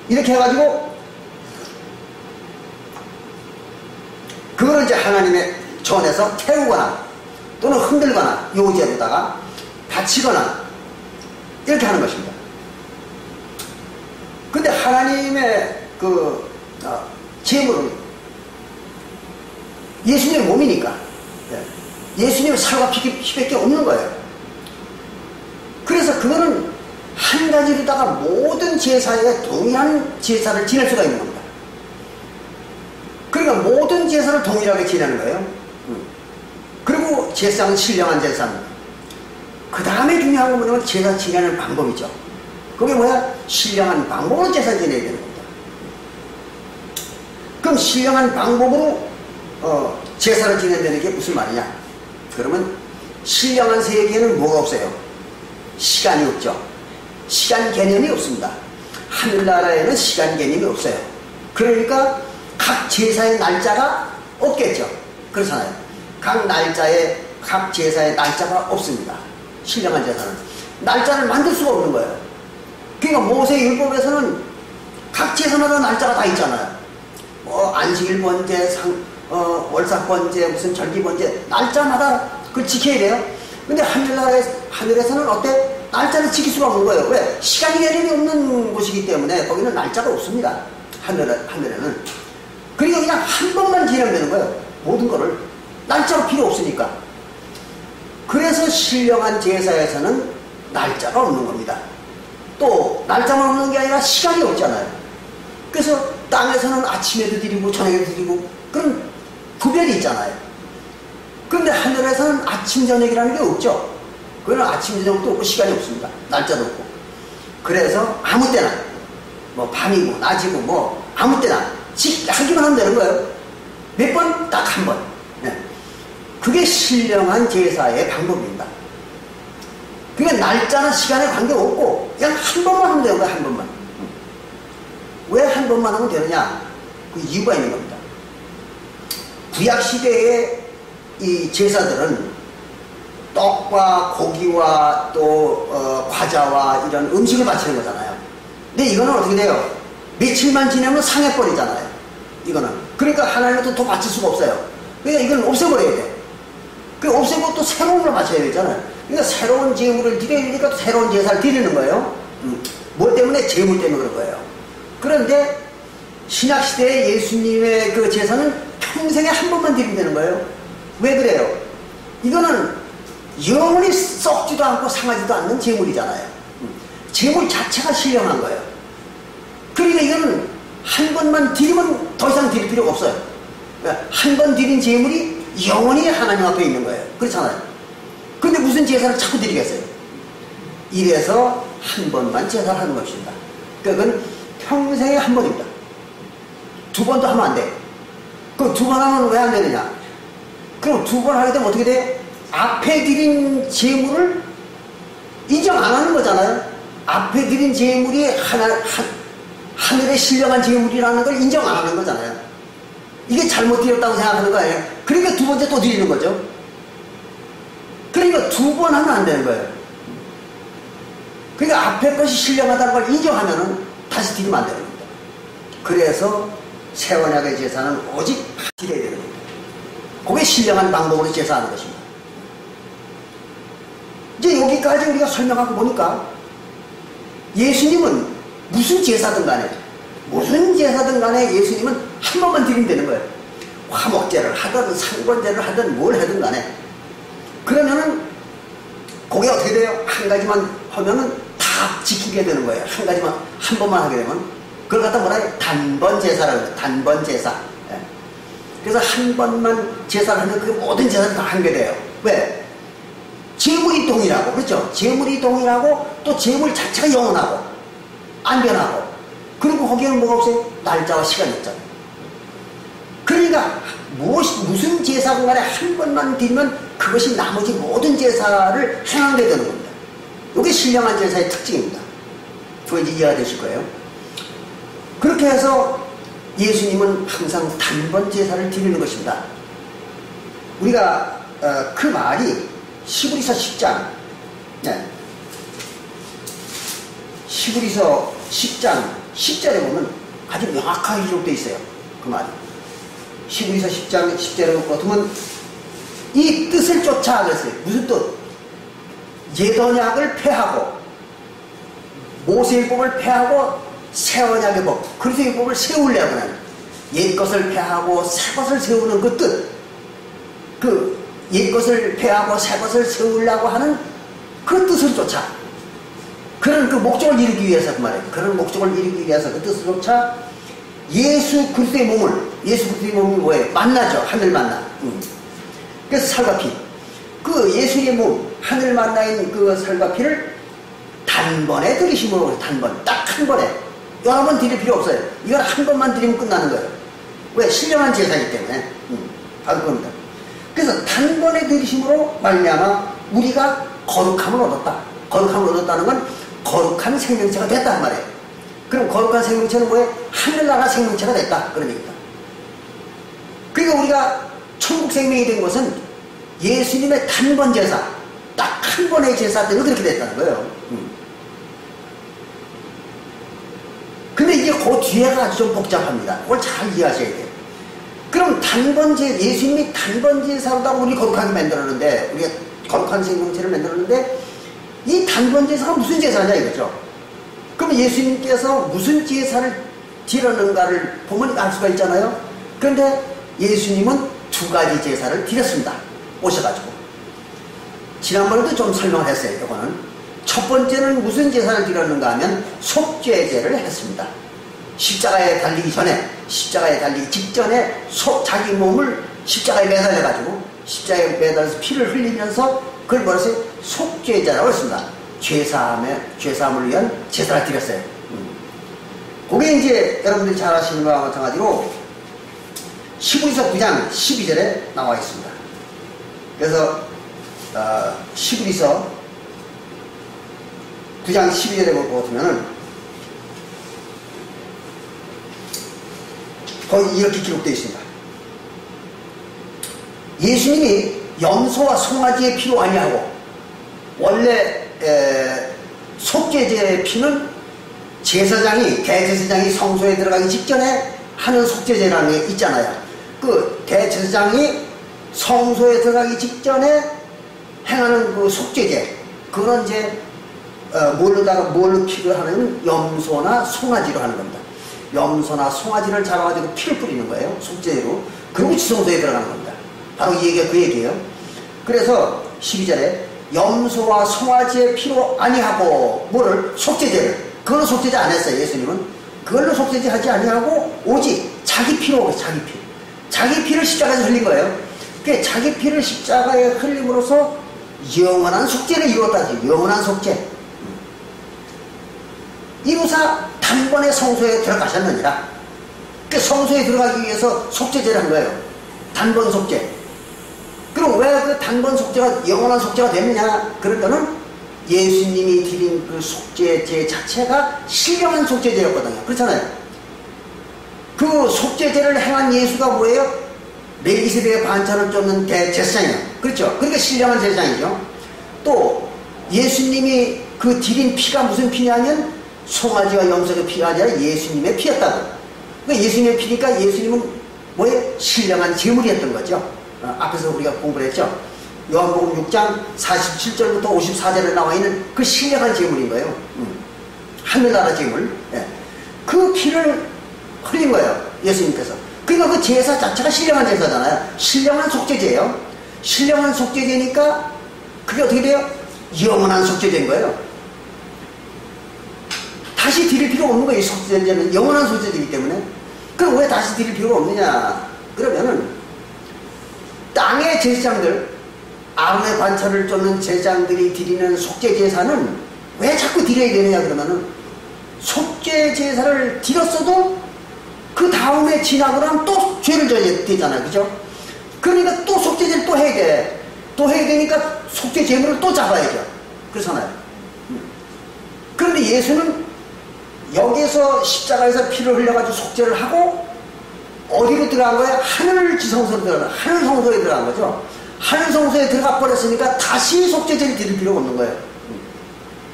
이렇게 해가지고 그거를 이제 하나님의 전에서 태우거나 또는 흔들거나 요제로다가 바치거나 이렇게 하는 것입니다. 근데 하나님의 제물은 예수님의 몸이니까 예수님의 살과 피밖에 없는 거예요. 그래서 그거는 한 가지로다가 모든 제사에 동일한 제사를 지낼 수가 있는 겁니다. 그러니까 모든 제사를 동일하게 지내는 거예요. 그리고 제사는 신령한 제사입니다. 그 다음에 중요한 건 뭐냐면 제사 지내는 방법이죠. 그게 뭐야? 신령한 방법으로 제사 지내야 되는 겁니다. 그럼 신령한 방법으로 제사를 지낸다는 게 무슨 말이냐? 그러면 신령한 세계에는 뭐가 없어요? 시간이 없죠. 시간 개념이 없습니다. 하늘나라에는 시간 개념이 없어요. 그러니까 각 제사의 날짜가 없겠죠. 그렇잖아요. 각 제사의 날짜가 없습니다. 신령한 제사는 날짜를 만들 수가 없는 거예요. 그러니까 모세율법에서는 각 제사마다 날짜가 다 있잖아요. 안식일 번제, 월삭 번제, 무슨 절기 번제 날짜마다 그걸 지켜야 돼요. 근데 하늘에서는 어때? 날짜를 지킬 수가 없는 거예요. 왜? 시간 개념이 없는 곳이기 때문에 거기는 날짜가 없습니다. 하늘에는. 그러니까 그냥 한 번만 지내면 되는 거예요. 모든 거를. 날짜가 필요 없으니까. 그래서 신령한 제사에서는 날짜가 없는 겁니다. 또 날짜만 없는 게 아니라 시간이 없잖아요. 그래서 땅에서는 아침에도 드리고 저녁에도 드리고 그런 구별이 있잖아요. 그런데 하늘에서는 아침 저녁이라는 게 없죠. 그거는 아침 저녁도 없고 시간이 없습니다. 날짜도 없고. 그래서 아무 때나 뭐 밤이고 낮이고 뭐 아무 때나 하기만 하면 되는 거예요. 몇 번? 딱 한 번. 네. 그게 신령한 제사의 방법입니다. 그러니까 날짜나 시간에 관계없고 그냥 한 번만 하면 되는 거야. 한 번만. 왜 한 번만 하면 되느냐? 그 이유가 있는 겁니다. 구약시대의 이 제사들은 떡과 고기와 또 과자와 이런 음식을 바치는 거잖아요. 근데 이거는 어떻게 돼요? 며칠만 지나면 상해버리잖아요. 이거는. 그러니까 하나님은 또 바칠 수가 없어요. 그러니까 이건 없애버려야 돼. 그 없애고 또 새로운 걸 바쳐야 되잖아요. 그러니까 새로운 제물을 드려야 되니까 또 새로운 제사를 드리는 거예요. 뭐 때문에? 제물 때문에 그런 거예요. 그런데 신약시대의 예수님의 그 제사는 평생에 한 번만 드리면 되는 거예요. 왜 그래요? 이거는 영원히 썩지도 않고 상하지도 않는 제물이잖아요. 제물 자체가 신령한 거예요. 그러니까 이거는 한 번만 드리면 더 이상 드릴 필요가 없어요. 그러니까 한 번 드린 제물이 영원히 하나님 앞에 있는 거예요. 그렇잖아요. 근데 무슨 제사를 자꾸 드리겠어요? 이래서 한 번만 제사를 하는 것입니다. 그건 평생에 한 번입니다. 두 번도 하면 안 돼. 그 두 번 하면 왜 안 되느냐? 그럼 두 번 하게 되면 어떻게 돼? 앞에 드린 제물을 인정 안 하는 거잖아요. 앞에 드린 제물이 하늘의 신령한 제물이라는 걸 인정 안 하는 거잖아요. 이게 잘못 드렸다고 생각하는 거 아니에요? 그러니까 두 번째 또 드리는 거죠. 그러니까 두 번 하면 안 되는 거예요. 그러니까 앞에 것이 신령하다는 걸 인정하면은 다시 드리면 안 되는 겁니다. 그래서 새 언약의 제사는 오직 드려야 되는 겁니다. 그게 신령한 방법으로 제사하는 것입니다. 이제 여기까지 우리가 설명하고 보니까 예수님은 무슨 제사든 간에 예수님은 한 번만 드리면 되는 거예요. 화목제를 하든 상번제를 하든 뭘 하든 간에. 그러면은 그게 어떻게 돼요? 한 가지만 하면은 다 다 지키게 되는 거예요. 한 가지만, 한 번만 하게 되면. 그걸 갖다 뭐라 해요? 단번 제사라고 해요. 단번 제사. 예. 그래서 한 번만 제사를 하면 그 모든 제사를 다 하게 돼요. 왜? 제물이 동일하고, 그렇죠? 제물이 동일하고, 또 제물 자체가 영원하고, 안 변하고, 그리고 거기에는 뭐가 없어요? 날짜와 시간이 없잖아요. 그러니까, 무슨 제사건 간에 한 번만 드리면 그것이 나머지 모든 제사를 행하게 되는 겁니다. 이게 신령한 제사의 특징입니다. 그거 이제 이해가 되실 거예요. 그렇게 해서 예수님은 항상 단번 제사를 드리는 것입니다. 우리가, 그 말이 시브리서 10장, 네. 시브리서 10장 10절에 보면 아주 명확하게 기록되어 있어요. 그 말이. 시브리서 10장 10절에 보면 이 뜻을 쫓아 그랬어요. 무슨 뜻? 옛 언약을 폐하고 모세의 법을 폐하고 새 언약의 법, 그리스도의 법을 세우려고 하는 옛 것을 폐하고 새 것을 세우는 그 뜻, 그 옛 것을 폐하고 새 것을 세우려고 하는 그 뜻을 쫓아, 그런 그 목적을 이루기 위해서 그 말이에요. 그런 목적을 이루기 위해서 그 뜻을 쫓아 예수 그리스도의 몸을, 예수 그리스도의 몸이 뭐예요? 만나죠. 하늘 만나. 그래서 살과 피, 그 예수의 몸, 하늘 만나인 그 살과 피를 단번에 드리심으로, 단번, 딱 한 번에, 여러 번 드릴 필요 없어요. 이건 한 번만 드리면 끝나는 거예요. 왜? 신령한 제사이기 때문에. 바로 그겁니다. 그래서 단번에 드리심으로 말미암아 우리가 거룩함을 얻었다. 거룩함을 얻었다는 건 거룩한 생명체가 됐단 말이에요. 그럼 거룩한 생명체는 뭐예요? 하늘나라 생명체가 됐다. 그런 얘기입니다. 그러니까 우리가 천국 생명이 된 것은 예수님의 단번 제사, 딱 한 번의 제사 때문에 그렇게 됐다는 거예요. 근데 이게 그 뒤에가 아주 좀 복잡합니다. 그걸 잘 이해하셔야 돼요. 그럼 예수님이 단번 제사로다가 우리 거룩하게 만들었는데, 우리가 거룩한 생명체를 만들었는데, 이 단번 제사가 무슨 제사냐 이거죠. 그럼 예수님께서 무슨 제사를 드렸는가를 보면 알 수가 있잖아요. 그런데 예수님은 두 가지 제사를 드렸습니다. 오셔가지고. 지난번에도 좀 설명을 했어요. 이거는 첫 번째는 무슨 제사를 드렸는가 하면 속죄제를 했습니다. 십자가에 달리기 전에, 십자가에 달리기 직전에 자기 몸을 십자가에 매달려가지고, 십자가에 매달려서 피를 흘리면서 그걸 뭐라서 속죄제라고 했습니다. 죄사함을 위한 제사를 드렸어요. 그게 이제 여러분들이 잘 아시는 거와 마찬가지로 시브리서 9장 12절에 나와 있습니다. 그래서 시브리서 9장 12절에 보시면은 거기 이렇게 기록되어 있습니다. 예수님이 염소와 송아지의 피로 아니하고, 원래 속죄제의 피는 제사장이, 대제사장이 성소에 들어가기 직전에 하는 속죄제라는 게 있잖아요. 그 대제사장이 성소에 들어가기 직전에 행하는 그 속죄제, 그건 이제 뭘로 피를 하는, 염소나 송아지로 하는 겁니다. 염소나 송아지를 잡아가지고 피를 뿌리는 거예요. 속죄제로. 그리고 지성소에 들어가는 겁니다. 바로 이 얘기가 그 얘기예요. 그래서 12절에 염소와 송아지의 피로 아니하고, 뭐를? 속죄제를. 그걸로 속죄제 안 했어요. 예수님은 그걸로 속죄제 하지 아니하고 오직 자기 피로, 자기 피, 자기 피를 십자가에서 흘린 거예요. 그 자기 피를 십자가에 흘림으로써 영원한 속죄를 이루었다지. 영원한 속죄. 이루사 단번에 성소에 들어가셨느니라. 그 성소에 들어가기 위해서 속죄제를 한 거예요. 단번 속죄. 그럼 왜 그 단번 속죄가 영원한 속죄가 됐느냐? 그러니까는 예수님이 드린 그 속죄제 자체가 신령한 속죄제였거든요. 그렇잖아요. 그 속죄제를 행한 예수가 뭐예요? 멜기세덱의 반찬을 쫓는 대제사장이에요. 그렇죠? 그러니까 신령한 제사장이죠. 또 예수님이 그 드린 피가 무슨 피냐면 송아지와 염소의 피가 아니라 예수님의 피였다고. 그러니까 예수님의 피니까 예수님은 뭐예요? 신령한 제물이었던 거죠. 앞에서 우리가 공부를 했죠. 요한복음 6장 47절부터 54절에 나와 있는 그 신령한 제물인 거예요. 하늘나라 제물. 예. 그 피를 흘린 거예요. 예수님께서. 그러니까 그 제사 자체가 신령한 제사잖아요. 신령한 속죄제예요. 신령한 속죄제니까 그게 어떻게 돼요? 영원한 속죄제인 거예요. 다시 드릴 필요 없는 거예요. 속죄제는 영원한 속죄제이기 때문에. 그럼 왜 다시 드릴 필요가 없느냐? 그러면은 땅의 제사장들, 아론의 관처를 쫓는 제사장들이 드리는 속죄제사는 왜 자꾸 드려야 되느냐? 그러면은 속죄제사를 드렸어도 그 다음에 지나고 나면 또 죄를 져야 되잖아요. 그죠? 그러니까 또 속죄제를 또 해야 돼. 또 해야 되니까 속죄 제물을 또 잡아야죠. 그렇잖아요. 그런데 예수는 여기서 십자가에서 피를 흘려가지고 속죄를 하고 어디로 들어간 거예요? 하늘 지성소로 들어간, 하늘 성소에 들어간 거죠. 하늘 성소에 들어가 버렸으니까 다시 속죄제를 드릴 필요가 없는 거예요.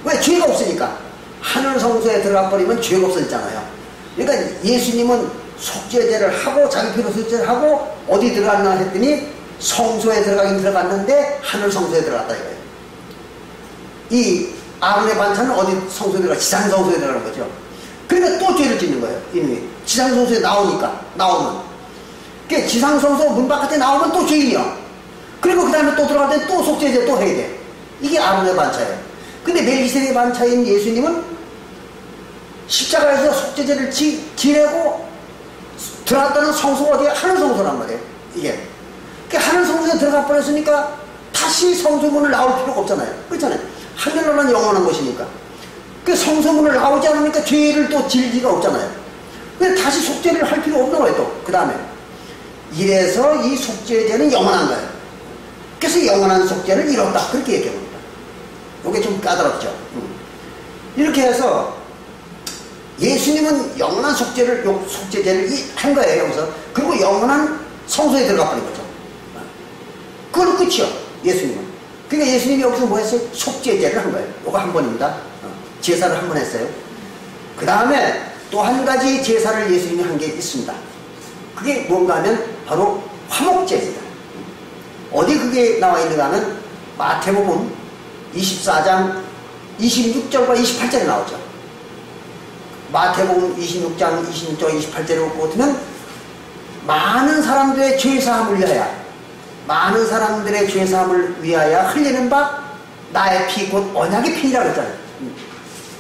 왜? 죄가 없으니까. 하늘 성소에 들어가 버리면 죄가 없어지잖아요. 그러니까 예수님은 속죄제를 하고 자기 피로 속죄를 하고 어디 들어갔나 했더니 성소에 들어가긴 들어갔는데 하늘 성소에 들어갔다 이거예요. 이 아론의 반찬은 어디 성소에 들어가? 지상 성소에 들어가는 거죠. 그러니까 또 죄를 짓는 거예요. 이놈이 지상 성소에 나오면 그러니까 지상 성소 문 바깥에 나오면 또 죄인이야. 그리고 그 다음에 또 들어갈 때 또 속죄제 또 해야 돼. 이게 아론의 반차예요. 근데 멜기세덱의 반차인 예수님은 십자가에서 속죄제를 지내고 들어갔다는 성소가 어디에? 하늘 성소란 말이에요. 이게. 그러니까 하늘 성소에 들어가 버렸으니까 다시 성소문을 나올 필요가 없잖아요. 그렇잖아요. 하늘로는 영원한 것이니까. 그 성소문을 나오지 않으니까 죄를 또 질 리가 없잖아요. 그래서 다시 속죄를 할 필요 없는 거예요. 또 그 다음에 이래서 이 속죄제는 영원한 거예요. 그래서 영원한 속죄를 이뤘다 그렇게 얘기합니다. 이게 좀 까다롭죠. 이렇게 해서 예수님은 영원한 속죄제를 한 거예요. 여기서. 그리고 영원한 성소에 들어가 버린 거죠. 그건 끝이요. 예수님은. 그러니까 예수님이 여기서 뭐 했어요? 속죄제를 한 거예요. 이거 한 번입니다. 제사를 한 번 했어요. 그 다음에 또 한 가지 제사를 예수님이 한 게 있습니다. 그게 뭔가 하면 바로 화목제입니다. 어디 그게 나와 있는가 하면 마태복음 24장 26절과 28절에 나오죠. 마태복음 26장 26절 28절을 보면 많은 사람들의 죄사함을 위하여 흘리는 바 나의 피 곧 언약의 피라고 했잖아요.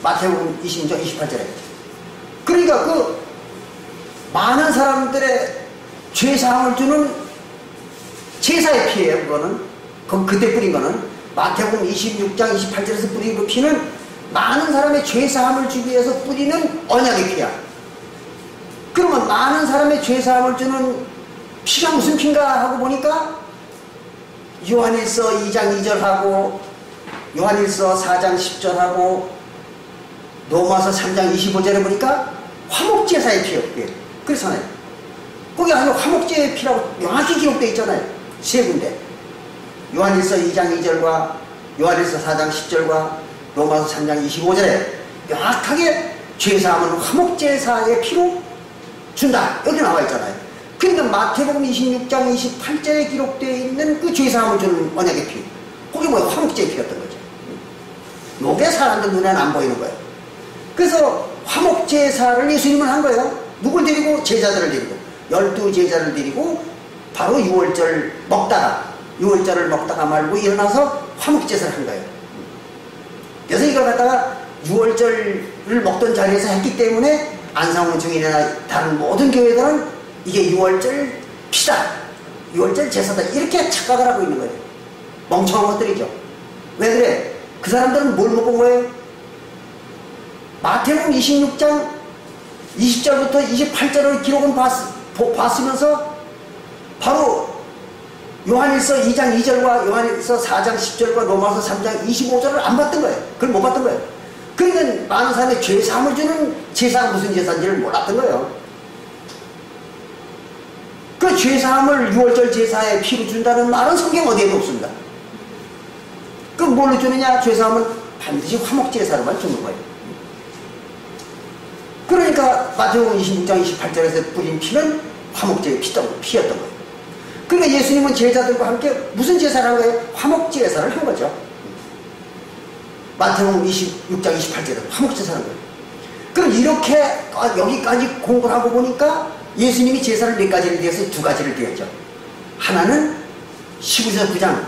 마태복음 26장 28절에. 그러니까 그 많은 사람들의 죄사함을 주는 제사의 피예요. 그거는 그때 뿌린 거는 마태복음 26장 28절에서 뿌린 그 피는 많은 사람의 죄사함을 주기 위해서 뿌리는 언약의 피야. 그러면 많은 사람의 죄사함을 주는 피가 무슨 피인가 하고 보니까 요한일서 2장 2절하고 요한일서 4장 10절하고 로마서 3장 25절에 보니까 화목제사의 피예요. 그렇잖아요. 거기 아주 화목제의 피라고 명확히 기록되어 있잖아요. 세 군데. 요한일서 2장 2절과 요한일서 4장 10절과 로마서 3장 25절에 명확하게 죄사함은 화목제사의 피로 준다. 여기 나와 있잖아요. 그러니까 마태복음 26장 28절에 기록되어 있는 그 죄사함을 주는 언약의 피. 그게 뭐예요? 화목제의 피였던 거죠. 요게 사람들 눈에는 안 보이는 거예요. 그래서 화목제사를 예수님은 한 거예요. 누굴 데리고? 제자들을 데리고. 12제자를 데리고 바로 6월절 먹다가 말고 일어나서 화목제사를 한 거예요. 그래서 이걸 갖다가 6월절을 먹던 자리에서 했기 때문에 안상훈 증인이나 다른 모든 교회들은 이게 6월절 피다, 6월절 제사다 이렇게 착각을 하고 있는 거예요. 멍청한 것들이죠. 왜 그래? 그 사람들은 뭘 먹은 거예요? 마태복음 26장 20절부터 28절의 기록은 봤으면서 바로 요한일서 2장 2절과 요한일서 4장 10절과 로마서 3장 25절을 안 봤던 거예요. 그걸 못 봤던 거예요. 그러니까 많은 사람이 죄사함을 주는 제사가 무슨 제사인지를 몰랐던 거예요. 그 죄사함을 6월절 제사에 피로 준다는 말은 성경 어디에도 없습니다. 그럼 뭘로 주느냐? 죄사함은 반드시 화목제사로만 주는 거예요. 그러니까 마태복음 26장 28절에서 뿌린 피는 화목제의 피였던 거예요. 그러니까 예수님은 제자들과 함께 무슨 제사를 한 거예요? 화목제사를 한 거죠. 마태복음 26장 28절에 화목제사를 한 거예요. 그럼 이렇게 여기까지 공부를 하고 보니까 예수님이 제사를 몇 가지를 드려서 두 가지를 드렸죠. 하나는 시브리서 9장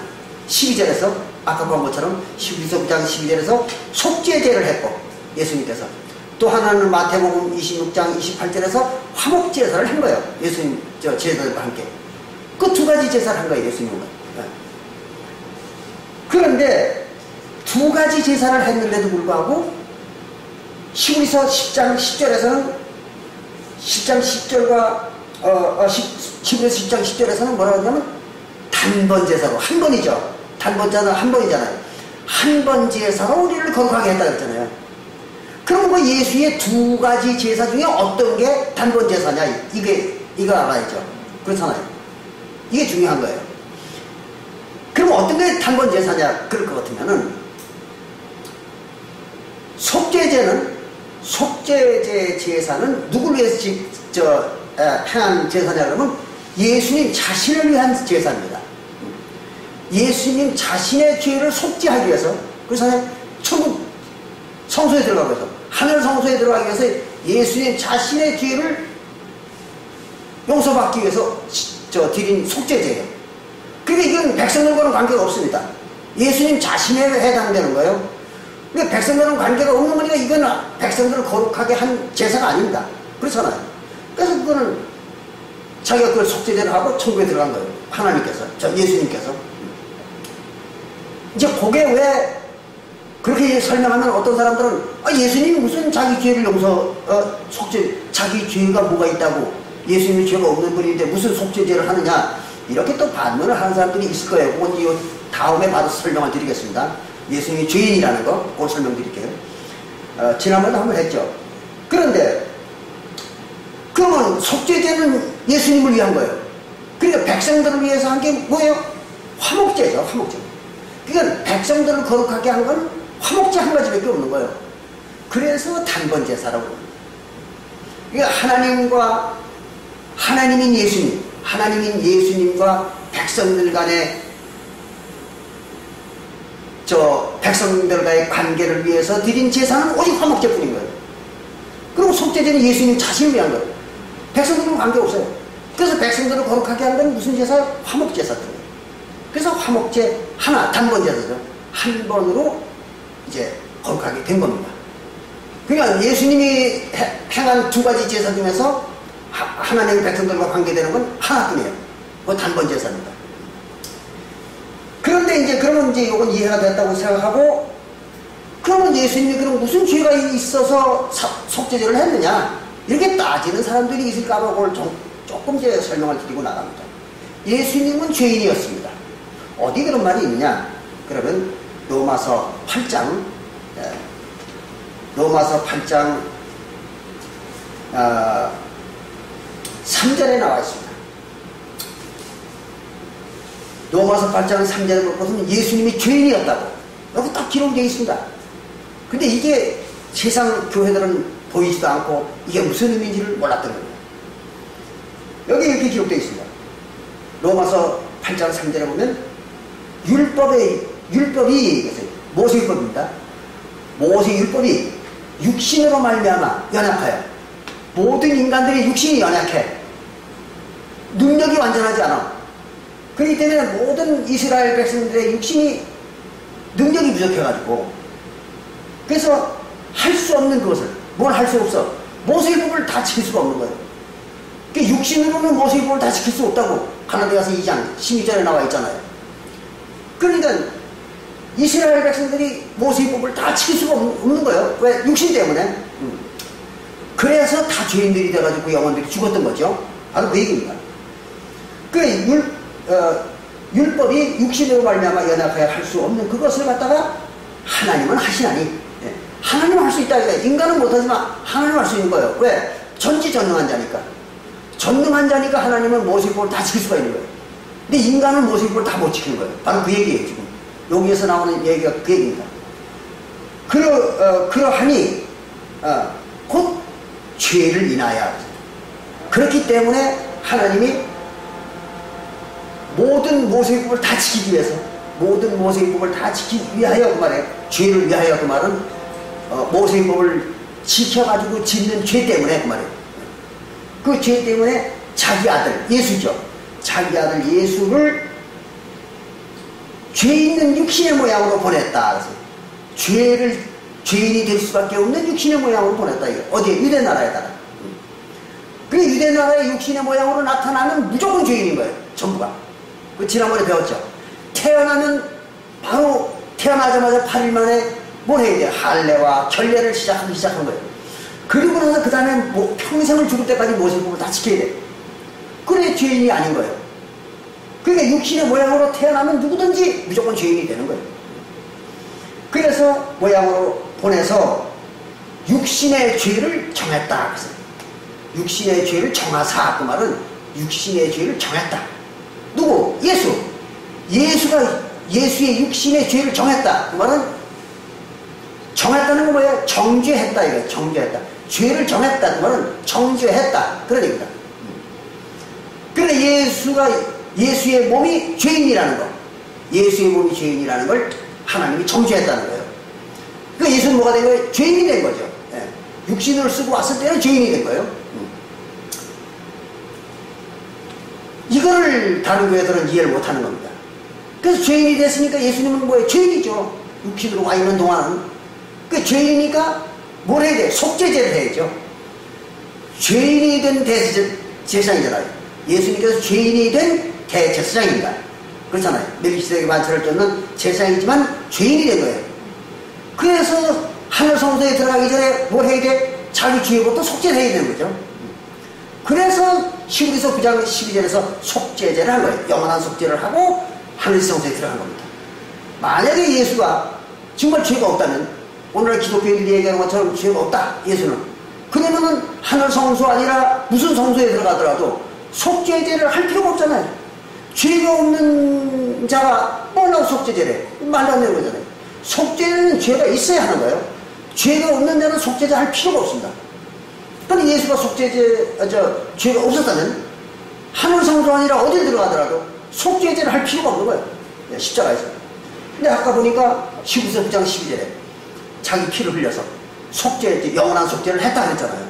12절에서 아까 본 것처럼 시브리서 9장 12절에서 속죄제를 했고 예수님께서 또 하나는 마태복음 26장 28절에서 화목 제사를 한 거예요. 예수님 제사들과 함께. 그 두 가지 제사를 한 거예요. 예수님은. 그런데 두 가지 제사를 했는데도 불구하고 히브리서 10장 10절에서는 10장 10절과 히브리서 10장 10절에서는 뭐라고 하냐면 단번 제사로 한 번이죠. 단번 제사는 한 번이잖아요. 한 번 제사로 우리를 거룩하게 했다 그랬잖아요. 그럼 그 예수의 두 가지 제사 중에 어떤 게 단번 제사냐? 이거 알아야죠. 그렇잖아요. 이게 중요한 거예요. 그럼 어떤 게 단번 제사냐? 그럴 것 같으면은 속죄제 제사는 누구를 위해서 행한 제사냐 그러면 예수님 자신을 위한 제사입니다. 예수님 자신의 죄를 속죄하기 위해서, 그래서 천국 성소에 들어가기 위해서, 하늘 성소에 들어가기 위해서 예수님 자신의 죄를 용서받기 위해서 드린 속죄제예요. 그러니까 이건 백성들과는 관계가 없습니다. 예수님 자신에 해당되는 거예요. 근데 백성들과는 관계가 없는 거니까 이건 백성들을 거룩하게 한 제사가 아닙니다. 그렇잖아요. 그래서 그거는 자기가 그걸 속죄제를 하고 천국에 들어간 거예요. 하나님께서, 예수님께서. 이제 그게 왜 그렇게 설명하면 어떤 사람들은 예수님이 무슨 자기 죄를 속죄, 자기 죄가 뭐가 있다고, 예수님이 죄가 없는 분인데 무슨 속죄제를 하느냐, 이렇게 또 반문을 하는 사람들이 있을 거예요. 그건 이제 다음에 받아서 설명을 드리겠습니다. 예수님이 죄인이라는 거 그걸 설명드릴게요. 지난번에 한번 했죠. 그런데 그러면 속죄제는 예수님을 위한 거예요. 그러니까 백성들을 위해서 한 게 뭐예요? 화목제죠. 화목제. 그러니까 백성들을 거룩하게 한 건 화목제 한 가지밖에 없는 거예요. 그래서 단번 제사라고 합니다. 그러니까 하나님인 예수님과 백성들 간의 백성들과의 관계를 위해서 드린 제사는 오직 화목제뿐인 거예요. 그리고 속죄제는 예수님 자신을 위한 거예요. 백성들은 관계없어요. 그래서 백성들을 거룩하게 한 건 무슨 제사예요? 화목제사거든요. 그래서 화목제 하나, 단번 제사죠. 한 번으로 이제 거룩하게 된 겁니다. 그러니까 예수님이 행한 두 가지 제사 중에서 하나님의 백성들과 관계되는 건 하나뿐이에요. 그건 단번 제사입니다. 그런데 이제 그러면 이제 이건 이해가 됐다고 생각하고, 그러면 예수님이 그럼 무슨 죄가 있어서 속죄제를 했느냐, 이렇게 따지는 사람들이 있을까봐 그걸 조금 이제 설명을 드리고 나갑니다. 예수님은 죄인이었습니다. 어디 그런 말이 있느냐? 그러면 로마서 8장 3절에 나와 있습니다. 로마서 8장 3절에 보면 예수님이 죄인이었다고 여기 딱 기록되어 있습니다. 근데 이게 세상 교회들은 보이지도 않고 이게 무슨 의미인지를 몰랐던 겁니다. 여기 이렇게 기록되어 있습니다. 로마서 8장 3절에 보면 율법이 모세율법입니다. 모세율법이 육신으로 말미암아 연약하여, 모든 인간들의 육신이 연약해, 능력이 완전하지 않아. 그렇기 때문에 모든 이스라엘 백성들의 육신이 능력이 부족해가지고, 그래서 할 수 없는 그것을, 뭘 할 수 없어, 모세율법을 다 지킬 수가 없는 거예요. 그러니까 육신으로는 모세율법을 다 지킬 수 없다고 갈라디아서 2장 12절에 나와 있잖아요. 그러니까 이스라엘 백성들이 모세율법을 다 지킬 수가 없는 거예요. 왜? 육신 때문에. 그래서 다 죄인들이 돼가지고 영혼들이 죽었던 거죠. 바로 그 얘기입니다. 그 율법이 육신으로 말미암아 연약하여 할 수 없는 그것을 갖다가 하나님은 하시나니, 하나님은 할 수 있다. 인간은 못하지만 하나님은 할 수 있는 거예요. 왜? 전지전능한 자니까. 전능한 자니까 하나님은 모세율법을 다 지킬 수가 있는 거예요. 근데 인간은 모세율법을 다 못 지키는 거예요. 바로 그 얘기예요. 지금 여기에서 나오는 얘기가 그 얘기입니다. 그러하니 곧 죄를 인하여, 그렇기 때문에 하나님이 모든 모세율법을 다 지키기 위해서, 모든 모세율법을 다 지키기 위하여, 그 말에 죄를 위하여, 그 말은 모세율법을 지켜가지고 짓는 죄 때문에, 그 말이에요. 그 죄 때문에 자기 아들 예수죠. 자기 아들 예수를 죄 있는 육신의 모양으로 보냈다. 그래서 죄인이 될 수밖에 없는 육신의 모양으로 보냈다. 이거. 어디에? 유대 나라에다가. 그 유대 나라의 육신의 모양으로 나타나면 무조건 죄인인 거예요. 전부가. 그 지난번에 배웠죠. 태어나면 바로 태어나자마자 8일 만에 뭘 해야 돼요? 할례와 결례를 시작한 거예요. 그리고 나서 그 다음에 뭐 평생을 죽을 때까지 모세법을 다 지켜야 돼요. 그래 죄인이 아닌 거예요. 그러니까 육신의 모양으로 태어나면 누구든지 무조건 죄인이 되는 거예요. 그래서 모양으로 보내서 육신의 죄를 정했다. 그래서 육신의 죄를 정하사. 그 말은 육신의 죄를 정했다. 누구? 예수. 예수가 예수의 육신의 죄를 정했다. 그 말은 정했다는 건 뭐예요? 정죄했다. 이거예요. 정죄했다. 죄를 정했다. 그 말은 정죄했다. 그런 얘기입니다. 그런데 예수의 몸이 죄인이라는 거. 예수의 몸이 죄인이라는 걸 하나님이 정죄했다는 거예요. 그러니까 예수는 뭐가 된 거예요? 죄인이 된 거죠. 예. 육신을 쓰고 왔을 때는 죄인이 된 거예요. 이거를 다른 교회들은 이해를 못하는 겁니다. 그래서 죄인이 됐으니까 예수님은 뭐예요? 죄인이죠. 육신으로 와 있는 동안은. 그 죄인이니까 뭘 해야 돼? 속죄제를 해야죠. 죄인이 된 대제사장이잖아요. 예수님께서 죄인이 된 대제사장입니다. 그렇잖아요. 멜기세덱의 반차를 쫓는 제사장이지만 죄인이 된 거예요. 그래서 하늘 성소에 들어가기 전에 뭘 해야 돼? 자기 죄부터 속죄를 해야 되는 거죠. 그래서 히브리서 9장 12절에서 속죄제를 한 거예요. 영원한 속죄를 하고 하늘 성소에 들어간 겁니다. 만약에 예수가 정말 죄가 없다면, 오늘날 기독교인들이 얘기하는 것처럼 죄가 없다, 예수는. 그러면은 하늘 성소 아니라 무슨 성소에 들어가더라도 속죄제를 할 필요가 없잖아요. 죄가 없는 자가 뭐라고 속죄제래? 말도 안 되는 거잖아요. 속죄는 죄가 있어야 하는 거예요. 죄가 없는 자는 속죄제 할 필요가 없습니다. 그런데 예수가 죄가 없었다면 하늘 성소 아니라 어딜 들어가더라도 속죄제를 할 필요가 없는 거예요. 십자가에서. 근데 아까 보니까 히브리서 9장 12절에 자기 피를 흘려서 속죄, 영원한 속죄를 했다 그랬잖아요.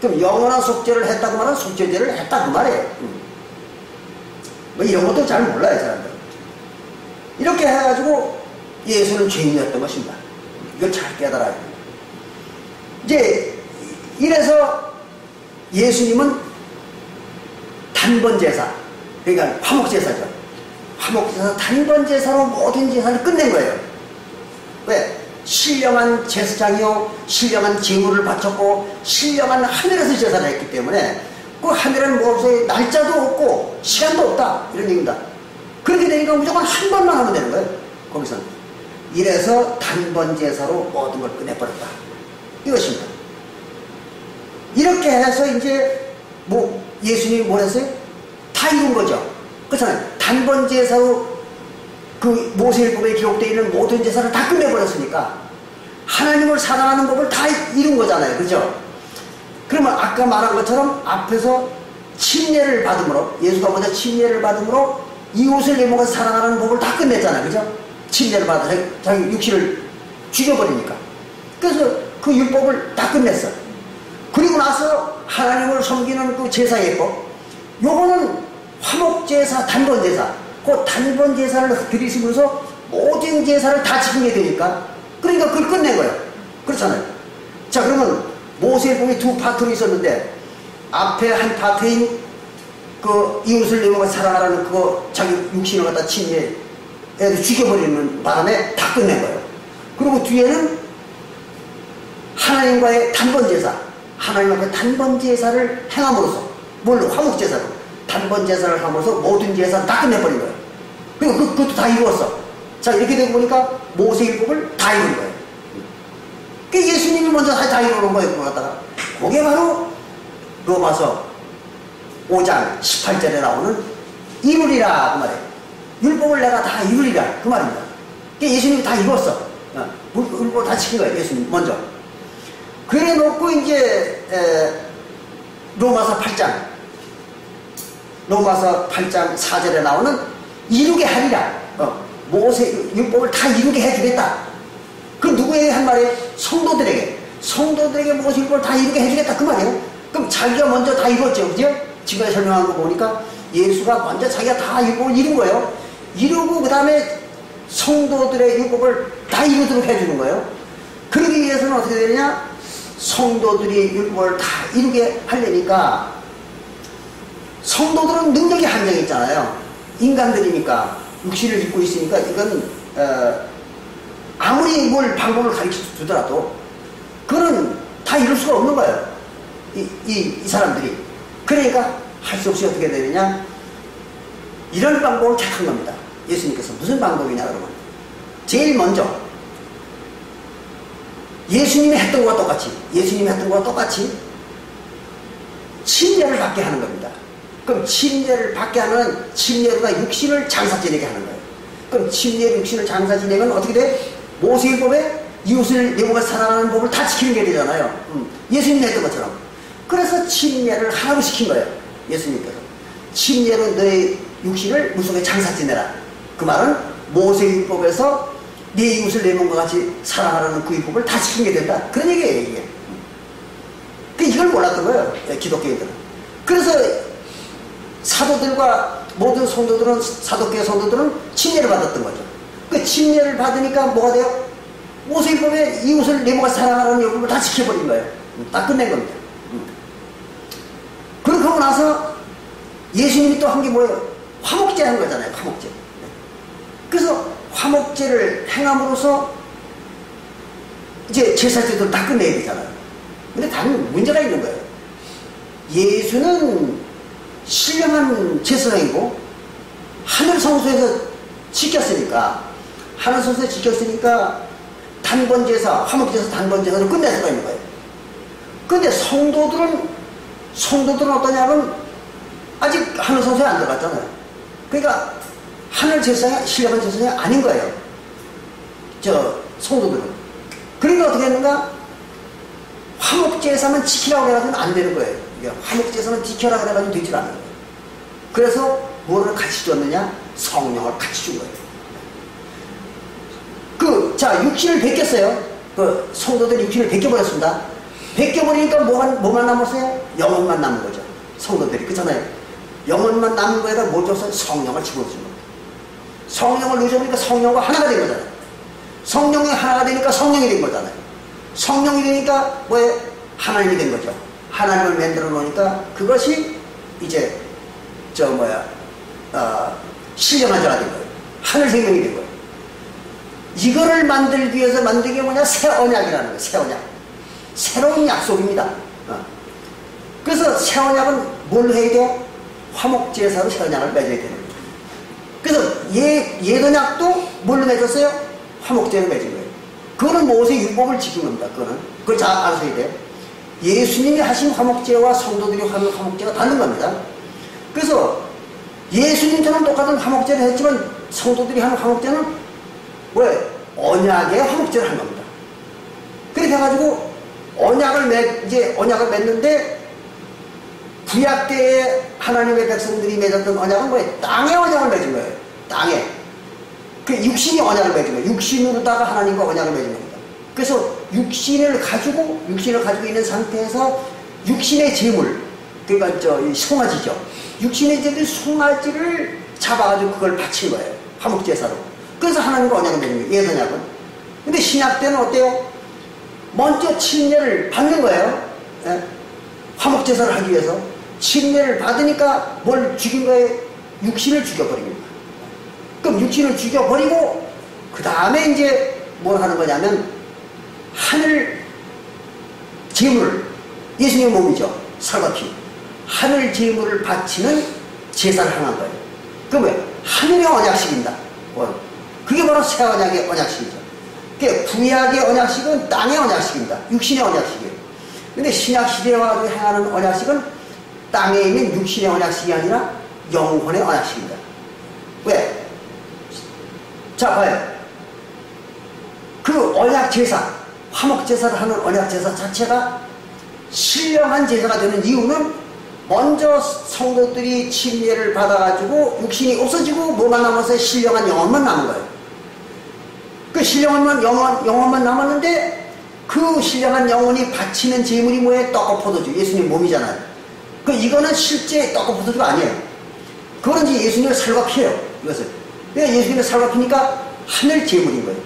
그럼 영원한 속죄를 했다고 말은 속죄제를 했다 그 말이에요. 뭐 이런 것도 잘 몰라요, 사람들. 이렇게 해가지고 예수는 죄인이었던 것입니다. 이걸 잘 깨달아야 됩니다. 이제 이래서 예수님은 단번제사, 그러니까 화목제사죠. 화목제사, 단번제사로 모든 제사를 끝낸 거예요. 왜? 신령한 제사장이요, 신령한 제물을 바쳤고 신령한 하늘에서 제사를 했기 때문에 그 하늘은 무엇에 날짜도 없고 시간도 없다, 이런 얘기입니다. 그렇게 되니까 무조건 한 번만 하면 되는 거예요. 거기서는. 이래서 단번제사로 모든 걸 끝내버렸다, 이것입니다. 이렇게 해서 이제 뭐 예수님이 뭘 했어요? 다 이룬 거죠. 그렇잖아요. 단번제사로 그 모세율법에 기록되어 있는 모든 제사를 다 끝내버렸으니까 하나님을 사랑하는 법을 다 이룬 거잖아요. 그죠? 그러면 아까 말한 것처럼 앞에서 침례를 받음으로, 예수가 먼저 침례를 받음으로 이웃을 내 몸에서 사랑하는 법을 다 끝냈잖아요. 그죠? 침례를 받아 자기 육신을 죽여버리니까. 그래서 그 율법을 다 끝냈어. 그리고 나서 하나님을 섬기는 그 제사의 법, 요거는 화목제사, 단번제사, 그 단번제사를 드리시면서 모든 제사를 다 지키게 되니까, 그러니까 그걸 끝낸 거예요. 그렇잖아요. 자, 그러면 모세율법이 두 파트로 있었는데 앞에 한 파트인 그 이웃을 내 몸에 사랑하라는 그거 자기 육신을 갖다 침례해서 죽여버리는 바람에 다 끝낸 거예요. 그리고 뒤에는 하나님과의 단번제사, 하나님 앞에 단번제사를 행함으로써, 뭘로? 화목제사로 단번제사를 함으로써 모든 제사를 다 끝내버린 거예요. 그리고 그것도 다 이루었어. 자, 이렇게 되고 보니까 모세율법을 다 이룬 거예요. 그 예수님이 먼저 다 이루는 거예요. 그거 갖다가. 그게 바로 로마서 5장 18절에 나오는 이루리라 그 말이에요. 율법을 내가 다 이루리라 그 말입니다. 그게 예수님이 다 이루었어. 율법을 다 지킨 거예요. 예수님 먼저. 그래 놓고 이제 로마서 8장 4절에 나오는 이루게 하리라. 모세 율법을 다 이루게 해주겠다. 그럼 누구에게 한 말이에요? 성도들에게 모세 율법을 다 이루게 해주겠다 그 말이에요. 그럼 자기가 먼저 다 이루었죠, 그죠? 지금까지 설명한 거 보니까 예수가 먼저 자기가 다 율법을 이룬 거예요. 이루고 그 다음에 성도들의 율법을 다 이루도록 해주는 거예요. 그러기 위해서는 어떻게 되느냐? 성도들이 율법을 다 이루게 하려니까 성도들은 능력이 한정이 있잖아요. 인간들이니까 육신을 입고 있으니까 이건 아무리 뭘 방법을 가르쳐 주더라도 그거는 다 이룰 수가 없는 거예요. 이 사람들이. 그러니까 할 수 없이 어떻게 되느냐? 이런 방법을 택한 겁니다. 예수님께서. 무슨 방법이냐 그러면 제일 먼저 예수님이 했던 것과 똑같이 침례를 받게 하는 겁니다. 그럼 침례를 받게 하면 침례가 육신을 장사 지내게 하는 거예요. 그럼 침례로 육신을 장사 지내면 어떻게 돼? 모세율법에 이웃을 내 몸에 사랑하는 법을 다 지키는 게 되잖아요. 예수님이 했던 것처럼. 그래서 침례를 하라고 시킨 거예요. 예수님께서. 침례로 너의 육신을 물속에 장사 지내라. 그 말은 모세율법에서 네 이웃을 내 몸과 같이 사랑하라는 그 율법을 다 지킨 게 된다. 그런 얘기예요, 이게. 이걸 몰랐던 거예요, 기독교인들은. 그래서 사도들과 모든 성도들은, 사도교회 성도들은 침례를 받았던 거죠. 그 침례를 받으니까 뭐가 돼요? 모세율법에 이웃을 내 몸과 사랑하라는 율법을 다 지켜버린 거예요. 다 끝낸 겁니다. 그렇게 하고 나서 예수님이 또 한 게 뭐예요? 화목제 하는 거잖아요, 화목제. 그래서 화목제를 행함으로써 이제 제사제도 다 끝내야 되잖아요. 근데 다른 문제가 있는 거예요. 예수는 신령한 제사장이고 하늘 성소에서 지켰으니까 단번제사, 화목제사 단번제사로 끝낼 수가 있는 거예요. 근데 성도들은 어떠냐면 아직 하늘 성소에 안 들어갔잖아요. 그러니까 하늘 제사장이 신령한 제사장이 아닌 거예요. 성도들은. 그러니까 어떻게 했는가? 화목제사만 지키라고 해가지고는 안 되는 거예요. 화목제사만 지켜라 그래가지고 되질 않는 거예요. 그래서 뭐를 같이 줬느냐? 성령을 같이 준 거예요. 육신을 베꼈어요. 성도들이 육신을 베껴버렸습니다. 베껴버리니까 뭐만 남았어요? 영혼만 남은 거죠. 성도들이. 그렇잖아요. 영혼만 남은 거에다 뭘 줬어요? 성령을 집어넣은 겁니다. 성령을 넣어주니까 성령과 하나가 된 거잖아요. 성령이 하나가 되니까 성령이 된 거잖아요. 성령이 되니까 뭐예요? 하나님이 된 거죠. 하나님을 만들어 놓으니까 그것이 이제 신령한 자가 된 거예요. 하늘 생명이 된 거예요. 이거를 만들기 위해서 만든 게 뭐냐? 새 언약이라는 거예요. 새 언약. 새로운 약속입니다. 그래서 새 언약은 뭘 해야 돼요? 화목제사로 새 언약을 맺어야 되는 거예요. 그래서 옛 언약도 뭘로 맺었어요? 화목제로 맺은 거예요. 그거는 모세 율법을 지킨 겁니다. 그걸 잘 아셔야 돼요. 예수님이 하신 화목제와 성도들이 하는 화목제가 다른 겁니다. 그래서 예수님처럼 똑같은 화목제를 했지만 성도들이 하는 화목제는 왜? 언약의 화목제를 한 겁니다. 그렇게 해가지고 언약을 맺는데 구약 때에 하나님의 백성들이 맺었던 언약은 뭐예요? 땅의 언약을 맺은 거예요. 땅에. 육신이 언약을 맺은 거예요. 육신으로다가 하나님과 언약을 맺은 겁니다. 그래서 육신을 가지고 있는 상태에서 육신의 제물, 그러니까 이 송아지죠. 육신의 제물 송아지를 잡아가지고 그걸 바친 거예요. 화목제사로. 그래서 하나님과 언약을 맺은 거예요. 옛 언약은. 근데 신약 때는 어때요? 먼저 침례를 받는 거예요. 예? 화목제사를 하기 위해서. 침례를 받으니까 뭘 죽인 거예요? 육신을 죽여버린 겁니다. 그럼 육신을 죽여버리고 그 다음에 이제 뭘 하는 거냐면 하늘 제물, 예수님의 몸이죠. 살과 피. 하늘 제물을 바치는 제사를 하는 거예요. 그러면 하늘의 언약식입니다. 그게 바로 새 언약의 언약식이죠. 구약의 언약식은 땅의 언약식입니다. 육신의 언약식이에요. 근데 신약 시대에 와서 행하는 언약식은 땅에 있는 육신의 언약식이 아니라 영혼의 언약식입니다. 왜? 자, 봐요. 그 언약 제사, 화목 제사를 하는 언약 제사 자체가 신령한 제사가 되는 이유는 먼저 성도들이 침례를 받아가지고 육신이 없어지고 뭐만 남아서 신령한 영혼만 남은 거예요. 그 신령한 영혼만 남았는데 그 신령한 영혼이 바치는 제물이 뭐예요? 떡과 포도주. 예수님 몸이잖아요. 이거는 실제 떡과 포도주가 아니에요. 그거는 이제 예수님의 살과 피예요. 이것은. 그러니까 예수님의 살과 피니까 하늘 제물인 거예요.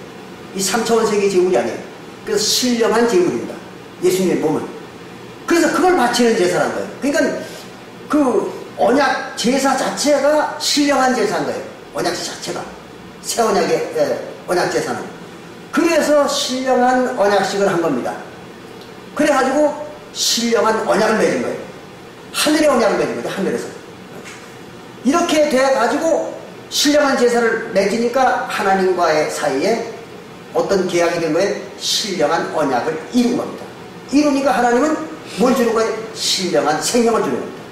이 3차원 세계의 제물이 아니에요. 그래서 신령한 제물입니다. 예수님의 몸은. 그래서 그걸 바치는 제사란 거예요. 그러니까 그 언약 제사 자체가 신령한 제사인 거예요. 언약 자체가. 새 언약의 언약 제사는. 그래서 신령한 언약식을 한 겁니다. 그래가지고 신령한 언약을 맺은 거예요. 하늘의 언약을 맺은 거죠. 하늘에서. 이렇게 돼가지고 신령한 제사를 맺으니까 하나님과의 사이에 어떤 계약이 된 거예요? 신령한 언약을 이룬 겁니다. 이루니까 하나님은 뭘 주는 거예요? 신령한 생명을 주는 겁니다.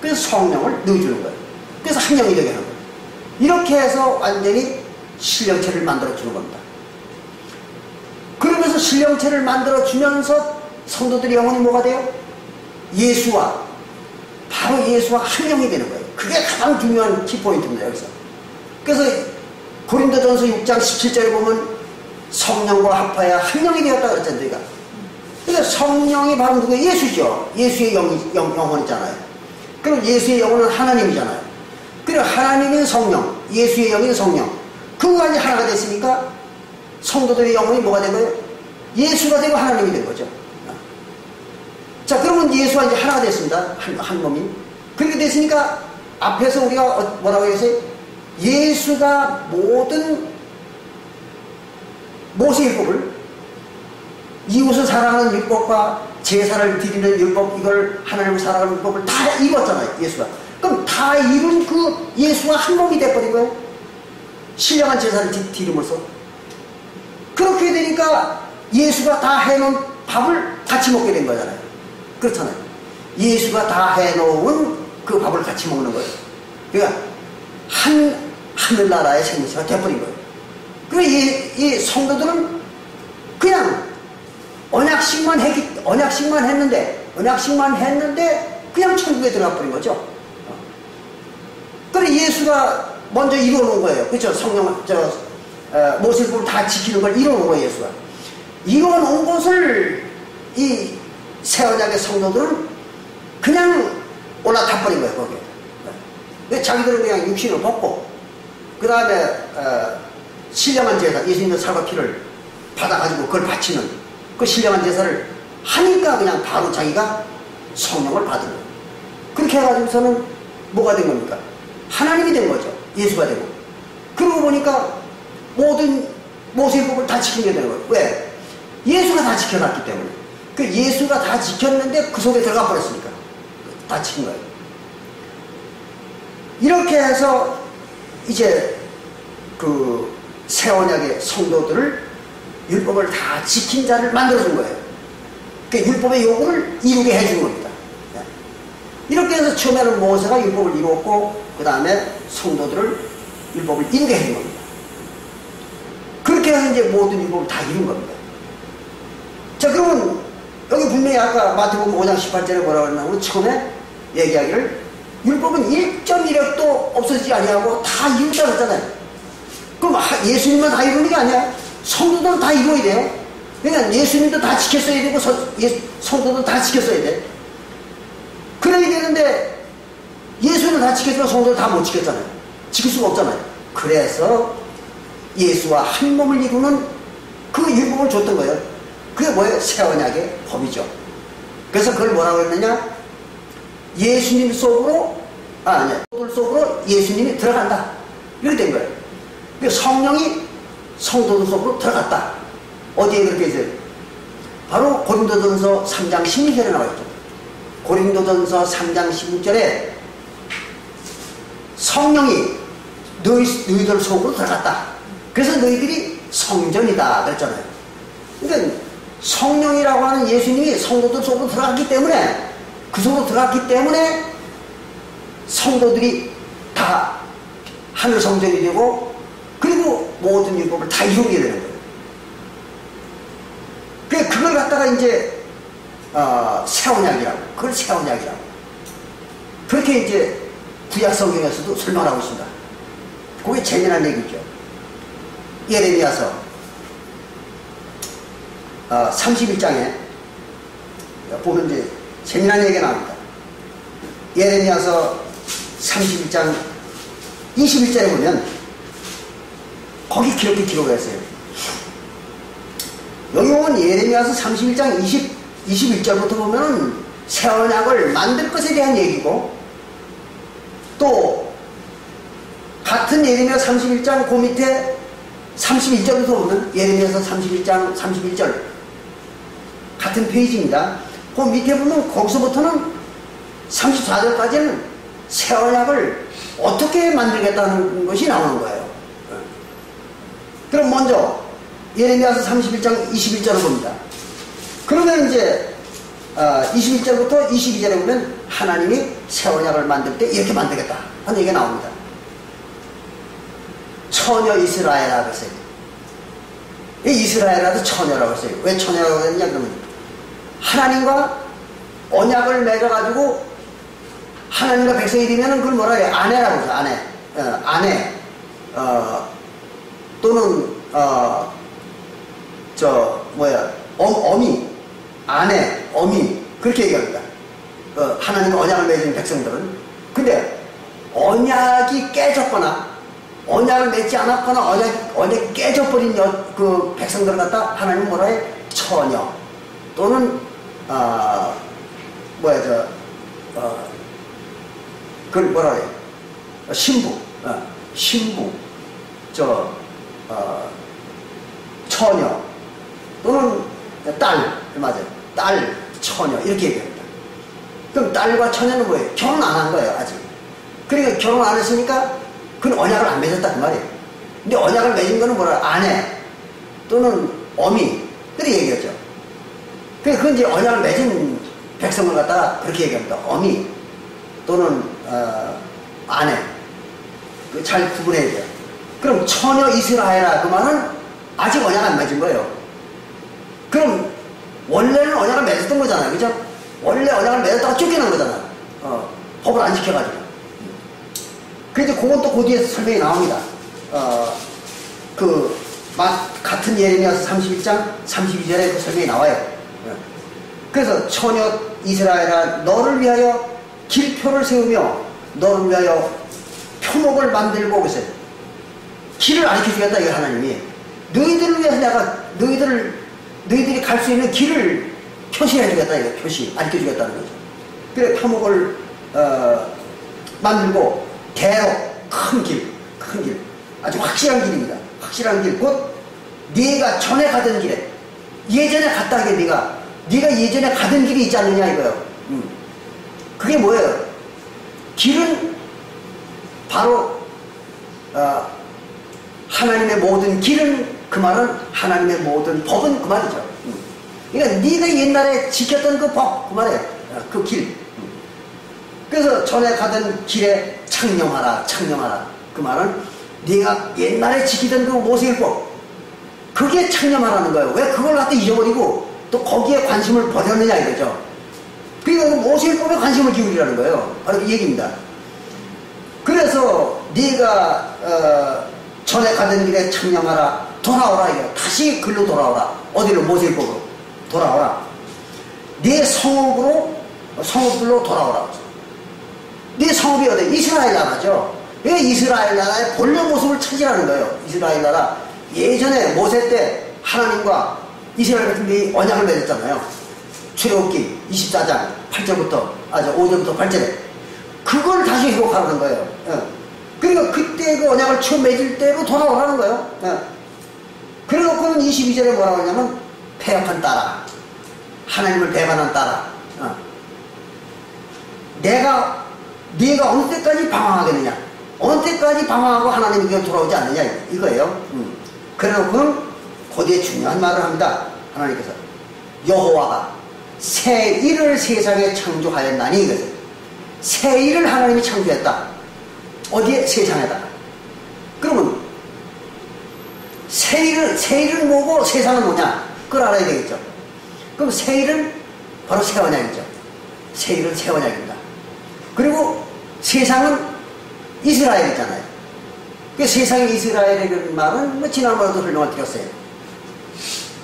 그래서 성령을 넣어주는 거예요. 그래서 한 영이 되게 하는 거예요. 이렇게 해서 완전히 신령체를 만들어주는 겁니다. 그러면서 신령체를 만들어주면서 성도들의 영혼이 뭐가 돼요? 예수와, 바로 예수와 한 영이 되는 거예요. 그게 가장 중요한 키포인트입니다. 여기서. 그래서 고린도전서 6장 17절에 보면 성령과 합하여 한 영이 되었다 그랬잖아요. 저희가. 그러니까 성령이 바로 누구예요? 예수죠. 예수의 영혼이잖아요. 그럼 예수의 영혼은 하나님이잖아요. 그리고 하나님인 성령, 예수의 영인 성령, 그거가 이제 하나가 됐으니까 성도들의 영혼이 뭐가 된 거예요? 예수가 되고 하나님이 된 거죠. 자, 그러면 예수와 이제 하나가 됐습니다. 한 몸이. 그렇게 됐으니까 앞에서 우리가 뭐라고 했어요? 예수가 모든 모세율법을, 이웃을 사랑하는 율법과 제사를 드리는 율법, 이걸 하나님을 사랑하는 율법을 다 이뤘잖아요. 예수가. 그럼 다 이룬 그 예수가 한 몸이 돼버린 거예요. 신령한 제사를 드림으로써. 그렇게 되니까 예수가 다 해놓은 밥을 같이 먹게 된 거잖아요. 그렇잖아요. 예수가 다 해놓은 그 밥을 같이 먹는 거예요. 그러니까 하늘나라의 생명체가 돼버린 거예요. 그러니까 이 성도들은 그냥 언약식만 했는데 그냥 천국에 들어가 버린 거죠. 그래 예수가 먼저 이루어놓은 거예요. 그렇죠? 성령, 모세율법을 다 지키는 걸 이루어놓은 거예요. 예수가. 이루어놓은 것을 이 새 언약의 성도들은 그냥 올라타 버린 거예요. 거기에. 자기들은 그냥 육신을 벗고 그 다음에 신령한 제사, 예수님의 살과 피를 받아가지고 그걸 바치는 그 신령한 제사를 하니까 그냥 바로 자기가 성령을 받은 거예요. 그렇게 해가지고서는 뭐가 된 겁니까? 하나님이 된 거죠. 예수가 되고. 그러고 보니까 모든 모세율법을 다 지키게 되는 거예요. 왜? 예수가 다 지켜놨기 때문에. 그 예수가 다 지켰는데 그 속에 들어가 버렸으니까. 다 지킨 거예요. 이렇게 해서 이제 그 새 언약의 성도들을 율법을 다 지킨 자를 만들어준 거예요. 그 율법의 요구를 이루게 해준 겁니다. 이렇게 해서 처음에는 모세가 율법을 이루었고 그 다음에 성도들을 율법을 이루게 해준 겁니다. 그렇게 해서 이제 모든 율법을 다 이룬 겁니다. 자, 그러면 여기 분명히 아까 마태복음 5장 18절에 뭐라고 했냐면 처음에 얘기하기를 율법은 1.1획도 없어지지 아니하고 다 이루다 그랬잖아요. 그럼 예수님만 다 이루는 게 아니야. 성도들은 다 이루어야 돼요. 그러니까 예수님도 다 지켰어야 되고 성도도 다 지켰어야 돼. 그래야 되는데 예수는 다 지켰지만 성도는 다 못 지켰잖아요. 지킬 수가 없잖아요. 그래서 예수와 한 몸을 이루는 그 율법을 줬던 거예요. 그게 뭐예요? 새 언약의 법이죠. 그래서 그걸 뭐라고 했느냐? 예수님 속으로, 성도들 속으로 예수님이 들어간다. 이렇게 된 거예요. 성령이 성도들 속으로 들어갔다. 어디에 그렇게 있어요? 바로 고린도전서 3장 16절에 나와 있죠. 고린도전서 3장 16절에 성령이 너희들 속으로 들어갔다. 그래서 너희들이 성전이다 그랬잖아요. 그러니까 성령이라고 하는 예수님이 성도들 속으로 들어갔기 때문에, 그 속으로 들어갔기 때문에 성도들이 다 하늘 성전이 되고 그리고 모든 율법을 다 이루게 되는 거예요. 그걸 갖다가 이제 새 언약이라고, 그걸 새 언약이라고 그렇게 이제 구약 성경에서도 설명하고 있습니다. 그게 재미난 얘기죠. 예레미야서 31장에 보면 이제 재미난 얘기가 나옵니다. 예레미야서 31장 21절에 보면 거기 그렇게 기록을 했어요. 여기 보면 예레미야서 31장 21절부터 보면은 새 언약을 만들 것에 대한 얘기고, 또 같은 예레미야 31장 그 밑에 31절부터 보면 예레미야서 31장 31절 같은 페이지입니다. 그 밑에 보면 거기서부터는 34절까지는 새 언약을 어떻게 만들겠다는 것이 나오는 거예요. 그럼 먼저 예레미야서 31장 21절을 봅니다. 그러면 이제 21절부터 22절에 보면 하나님이 새 언약을 만들 때 이렇게 만들겠다 하는 얘기가 나옵니다. 처녀 이스라엘이라고 했어요. 이 이스라엘이라도 처녀라고 했어요. 왜 처녀라고 했냐 그러면 하나님과 언약을 맺어가지고 하나님과 백성이 되면 그걸 뭐라 해요? 아내라고 해서 아내 또는 어미, 아내, 어미 그렇게 얘기합니다. 하나님과 언약을 맺은 백성들은. 근데 언약이 깨졌거나 언약을 맺지 않았거나 언약이 깨져버린 그 백성들을 갖다 하나님 뭐라 해? 처녀 또는 그걸 뭐라 그래? 신부, 처녀 또는 딸, 맞아요. 딸, 처녀 이렇게 얘기합니다. 그럼 딸과 처녀는 뭐예요? 결혼 안 한 거예요 아직. 그러니까 결혼 안 했으니까 그건 언약을 안 맺었다 그 말이에요. 근데 언약을 맺은 거는 뭐라? 아내 또는 어미 그렇게 얘기했죠. 그러니까 그건 이제 언약을 맺은 백성을 갖다가 그렇게 얘기합니다. 어미 또는 아내 잘 구분해야 돼요. 그럼 처녀 이스라엘아 그 말은 아직 언약 안 맺은 거예요. 그럼 원래는 언약을 맺었던 거잖아요. 그죠? 원래 언약을 맺었다가 쫓겨난 거잖아요. 법을 안 지켜가지고. 그래서 그건 또 그 뒤에 설명이 나옵니다. 같은 예레미야서 31장 32절에 그 설명이 나와요. 그래서 처녀 이스라엘아 너를 위하여 길표를 세우며 너를 위하여 표목을 만들고 그랬어요. 길을 가르쳐주겠다 이거 하나님이. 너희들을 위해서 내가 너희들이 갈 수 있는 길을 표시해주겠다 이거 표시 가르쳐주겠다는 거죠. 그래 표목을 만들고 대로 큰 길 아주 확실한 길입니다. 확실한 길 곧 네가 전에 가던 길에 예전에 갔다 하게 네가 예전에 가던 길이 있지 않느냐 이거예요. 그게 뭐예요? 길은 바로 하나님의 모든 길은 그 말은 하나님의 모든 법은 그 말이죠. 그러니까 네가 옛날에 지켰던 그 법 그 말이에요. 그 길. 그래서 전에 가던 길에 창념하라 그 말은 네가 옛날에 지키던 그 모세율법 그게 창념하라는 거예요. 왜 그걸 갖다 잊어버리고 또 거기에 관심을 버렸느냐 이거죠. 그러니까 모세율법에 관심을 기울이라는 거예요. 바로 그 얘기입니다. 그래서 네가 전에 가던 길에 창념하라 돌아오라 이거 다시 글로 돌아오라. 어디로? 모세율법으로 돌아오라. 네 성읍들로 돌아오라. 네 성읍이 어디? 이스라엘 나라죠. 왜 이스라엘 나라의 본래 모습을 찾으라는 거예요. 이스라엘 나라 예전에 모세 때 하나님과 이스라엘 백성들이 언약을 맺었잖아요. 출애굽기 24장 8절부터 5절부터 8절에 그걸 다시 회복하라는 거예요. 그러니까 그때 그 언약을 처음 맺을 때로 돌아오라는 거예요. 그래놓고는 22절에 뭐라고 하냐면 패역한 딸아 하나님을 배반한 딸아 네가 어느 때까지 방황하겠느냐 어느 때까지 방황하고 하나님에게 돌아오지 않느냐 이거예요. 그래놓고는 거기에 중요한 말을 합니다. 하나님께서 여호와가 새 일을 세상에 창조하였나니 이거죠. 새 일을 하나님이 창조했다. 어디에? 세상에다. 그러면 새 일은 뭐고 세상은 뭐냐? 그걸 알아야 되겠죠. 그럼 새 일은 바로 새 언약이죠. 새 일은 새 언약입니다. 그리고 세상은 이스라엘이잖아요. 그 세상의 이스라엘이라는 말은 지난번에도 설명을 드렸어요.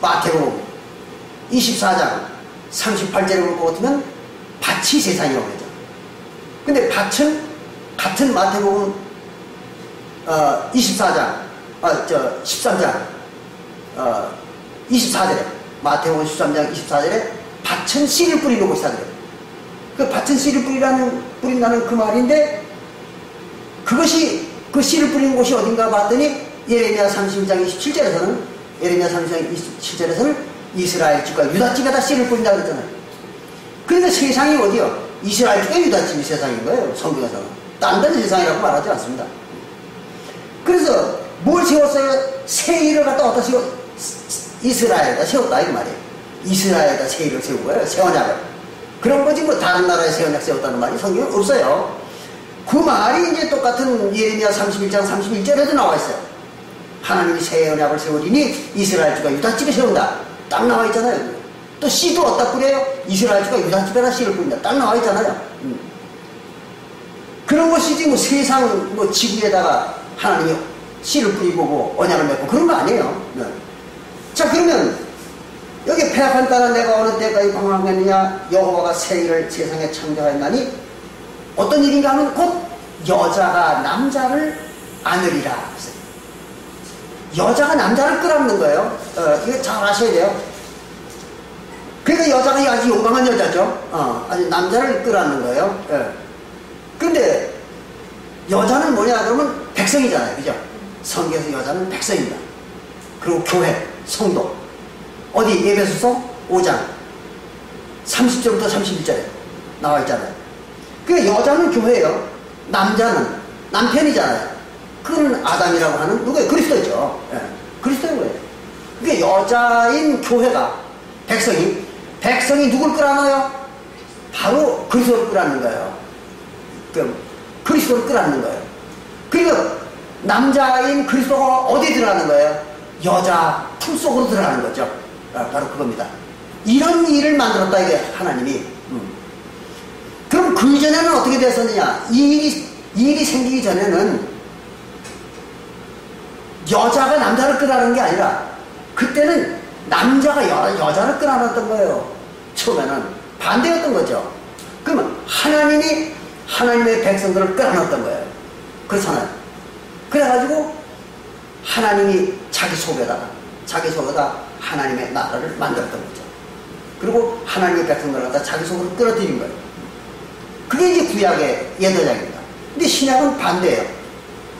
마태복음 24장 38절에 볼 것 같으면 밭이 세상이라고 그러죠. 근데 밭은 같은 마태복음 13장 24절에 마태복음 13장 24절에 밭은 씨를 뿌리는 곳이다 그래요. 그 밭은 씨를 뿌린다는 그 말인데, 그것이 그 씨를 뿌리는 곳이 어딘가 봤더니 예레미야 31장 27절에서는 이스라엘 집과 유다 집에다 씨를 뿌린다 그랬잖아요. 그런데 세상이 어디요? 이스라엘 집과 유다 집이 세상인 거예요. 성경에서는 딴 데는 세상이라고 말하지 않습니다. 그래서 뭘 세웠어요? 세일을 갖다 어디다 이스라엘에다 세웠다 이 말이에요. 이스라엘에다 세일을 세운 거예요. 새 언약을. 그런 거지 뭐 다른 나라에 새 언약 세웠다는 말이 성경에 없어요. 그 말이 이제 똑같은 예레미야 31장 31절에도 나와 있어요. 하나님이 새 언약을 세우리니 이스라엘 집과 유다 집에 세운다. 딱 나와 있잖아요. 또 씨도 어디다 뿌려요? 이스라엘 집과 유다 집에다 씨를 뿌린다. 딱 나와 있잖아요. 그런 것이지 뭐 세상 뭐 지구에다가 하나님이 씨를 뿌리고 뭐 언약을 맺고 그런 거 아니에요. 네. 자, 그러면 여기 폐악한 따라 내가 어느 때까지 방황했느냐? 여호와가 새 일을 세상에 창조하였나니 어떤 일인가 하면 곧 여자가 남자를 안으리라. 여자가 남자를 끌어안는 거예요. 이거 잘 아셔야 돼요. 그러니까 여자가 아주 용감한 여자죠. 아주 남자를 끌어안는 거예요. 그런데 여자는 뭐냐 그러면 백성이잖아요. 그죠? 성경에서 여자는 백성입니다. 그리고 교회, 성도. 어디? 에베소서 5장 30절부터 31절에 나와 있잖아요. 그 여자는 교회예요. 남자는 남편이잖아요. 그건 아담이라고 하는 누구예요? 그리스도죠. 그리스도인 거예요. 그러니까 여자인 교회가 백성이 누굴 끌어안아요? 바로 그리스도를 끌어안는 거예요. 그리스도를 끌어안는 거예요. 그리고 남자인 그리스도가 어디 들어가는 거예요? 여자 품 속으로 들어가는 거죠. 바로 그겁니다. 이런 일을 만들었다 이게 하나님이. 그럼 그 이전에는 어떻게 됐었느냐? 이 일이 생기기 전에는 여자가 남자를 끌어안는 게 아니라 그때는 남자가 여자를 끌어안았던 거예요. 처음에는 반대였던 거죠. 그러면 하나님이 하나님의 백성들을 끌어안았던 거예요. 그렇잖아요. 그래가지고 하나님이 자기 속에다가 하나님의 나라를 만들었던 거죠. 그리고 하나님의 백성들을 갖다 자기 속으로 끌어들인 거예요. 그게 이제 구약의 예도장입니다. 근데 신약은 반대예요.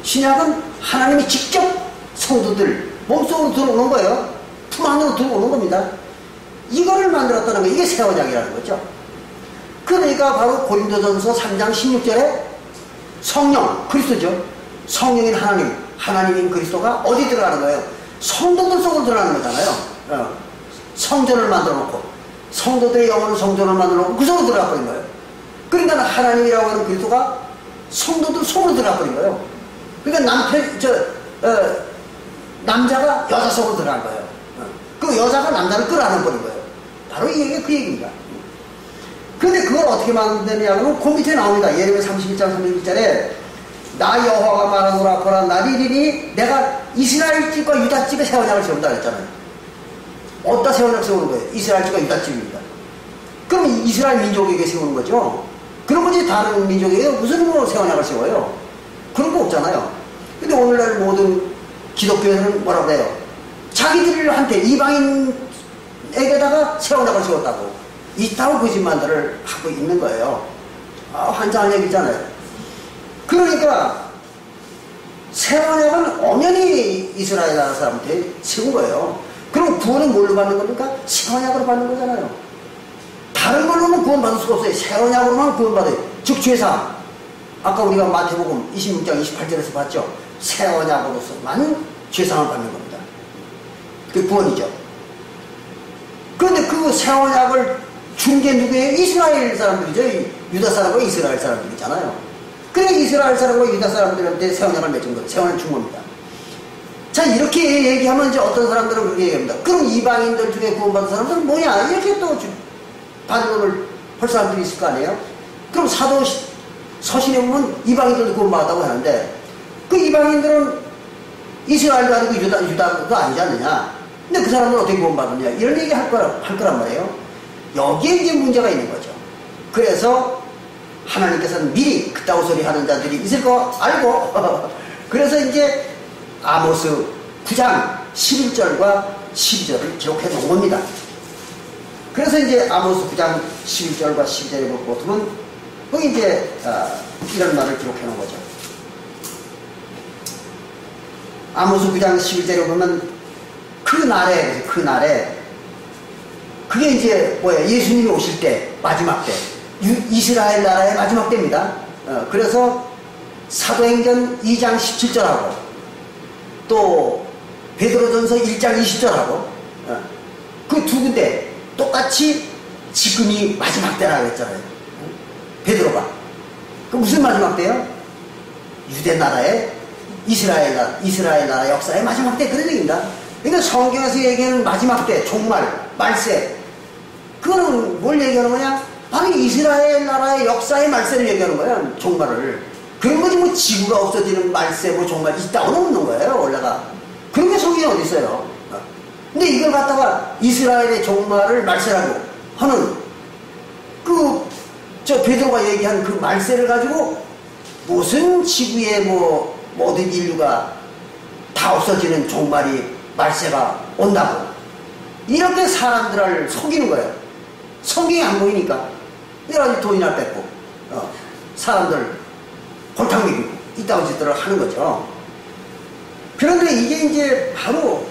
신약은 하나님이 직접 성도들 몸속으로 들어오는 거예요. 품 안으로 들어오는 겁니다. 이거를 만들었다는 거예요. 이게 새 언약이라는 거죠. 그러니까 바로 고린도전서 3장 16절에 성령, 그리스도죠. 성령인 하나님인 그리스도가 어디 들어가는 거예요? 성도들 속으로 들어가는 거잖아요. 성전을 만들어 놓고 성도들의 영혼은 성전을 만들어 놓고 그 속으로 들어가 버린 거예요. 그러니까 하나님이라고 하는 그리스도가 성도들 속으로 들어가 버린 거예요. 그러니까 남자가 여자 속으로 들어간 거예요. 그 여자가 남자를 끌어안아 버린 거예요. 바로 이 얘기가 그 얘기입니다. 그런데 그걸 어떻게 만드냐면 그 밑에 나옵니다. 예레미야 31장 31절에 나 여호와가 말하노라 보라 날이 이르니 내가 이스라엘 집과 유다 집에 새 언약을 세운다 그랬잖아요. 어디다 새 언약을 세우는 거예요? 이스라엘 집과 유다 집입니다. 그럼 이스라엘 민족에게 세우는 거죠. 그런 거지 다른 민족에게 무슨 새 언약을 세워요? 그런 거 없잖아요. 근데 오늘날 모든 기독교에서는 뭐라고 그래요? 자기들한테 이방인에게다가 새 언약을 세웠다고 이따위 거짓말들을 하고 있는 거예요. 환장한 얘기잖아요. 그러니까 새 언약은 엄연히 이스라엘 나라 사람한테 세운 거예요. 그럼 구원은 뭘로 받는 겁니까? 새 언약으로 받는 거잖아요. 다른 걸로는 구원 받을 수가 없어요. 새 언약으로만 구원 받아요. 즉 죄사함. 아까 우리가 마태복음 26장 28절에서 봤죠. 새 언약으로서만 죄사함을 받는 겁니다. 그게 구원이죠. 그런데 그 새 언약을 준 게 누구예요? 이스라엘 사람들이죠. 유다 사람과 이스라엘 사람들이잖아요. 그래 이스라엘 사람과 유다 사람들한테 새 언약을 맺은 거예요. 새 언약을 준 겁니다. 자, 이렇게 얘기하면 이제 어떤 사람들은 그렇게 얘기합니다. 그럼 이방인들 중에 구원받은 사람들은 뭐냐? 이렇게 또 반론을 할 사람들이 있을 거 아니에요? 그럼 사도 서신에 보면 이방인들도 구원받았다고 하는데 그 이방인들은 이스라엘도 아니고 유다도 아니지 않느냐? 근데 그 사람들은 어떻게 구원받았냐? 이런 얘기 할 거란 말이에요. 여기에 이제 문제가 있는 거죠. 그래서 하나님께서는 미리 그따구 소리 하는 자들이 있을 거 알고 그래서 이제 아모스 9장 11절과 12절을 기록해 놓은 겁니다. 그래서 이제 아모스 9장 11절과 12절에 보면 거기 이제 이런 말을 기록해 놓은 거죠. 아모스 9장 11절에 보면 그날에 그게 이제 뭐예요? 예수님이 오실 때 마지막 때 이스라엘 나라의 마지막 때입니다. 그래서 사도행전 2장 17절하고 또 베드로전서 1장 20절하고 그 두 군데 똑같이 지금이 마지막 때라고 했잖아요. 베드로가. 그 무슨 마지막 때요? 유대 나라의 이스라엘 나라 역사의 마지막 때 그런 얘기입니다. 그러니까 성경에서 얘기하는 마지막 때, 종말, 말세, 그거는 뭘 얘기하는 거냐? 바로 이스라엘 나라의 역사의 말세를 얘기하는 거야, 종말을. 그런 거지 뭐 지구가 없어지는 말세, 뭐 종말 있다고는 없는 거예요, 원래가. 그런 게 성경에 어디 있어요? 근데 이걸 갖다가 이스라엘의 종말을 말세라고 하는 베드로가 얘기한 그 말세를 가지고 무슨 지구의 뭐 모든 인류가 다 없어지는 종말이 말세가 온다고 이렇게 사람들을 속이는 거예요. 성경이 안 보이니까 여러 가지 돈이나 뺏고 사람들 골탕 먹이고 이따위 짓들을 하는 거죠. 그런데 이게 이제 바로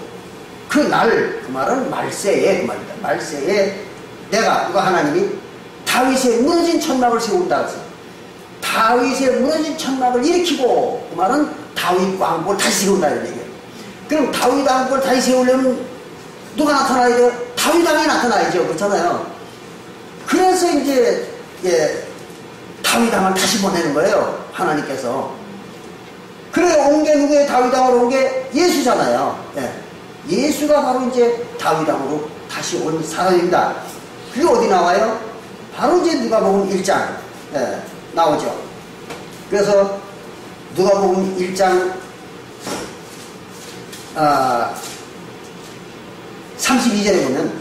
그 말은 말세에 그 말입니다. 말세에 내가 이거 하나님이 다윗의 무너진 천막을 세운다 그랬어요. 다윗의 무너진 천막을 일으키고 그 말은 다윗 왕국을 다시 세운다 이런 얘기예요. 그럼 다윗 왕국을 다시 세우려면 누가 나타나야 돼요? 다윗 왕이 나타나야죠. 그렇잖아요. 그래서 이제 다윗 왕을 다시 보내는 거예요. 하나님께서. 그래 온 게 누구예요? 다윗 왕으로 온 게 예수잖아요. 예수가 바로 이제 다윗 왕으로 다시 온 사람입니다. 그게 어디 나와요? 바로 이제 누가복음 1장 나오죠. 그래서 누가복음 1장 32절에 보면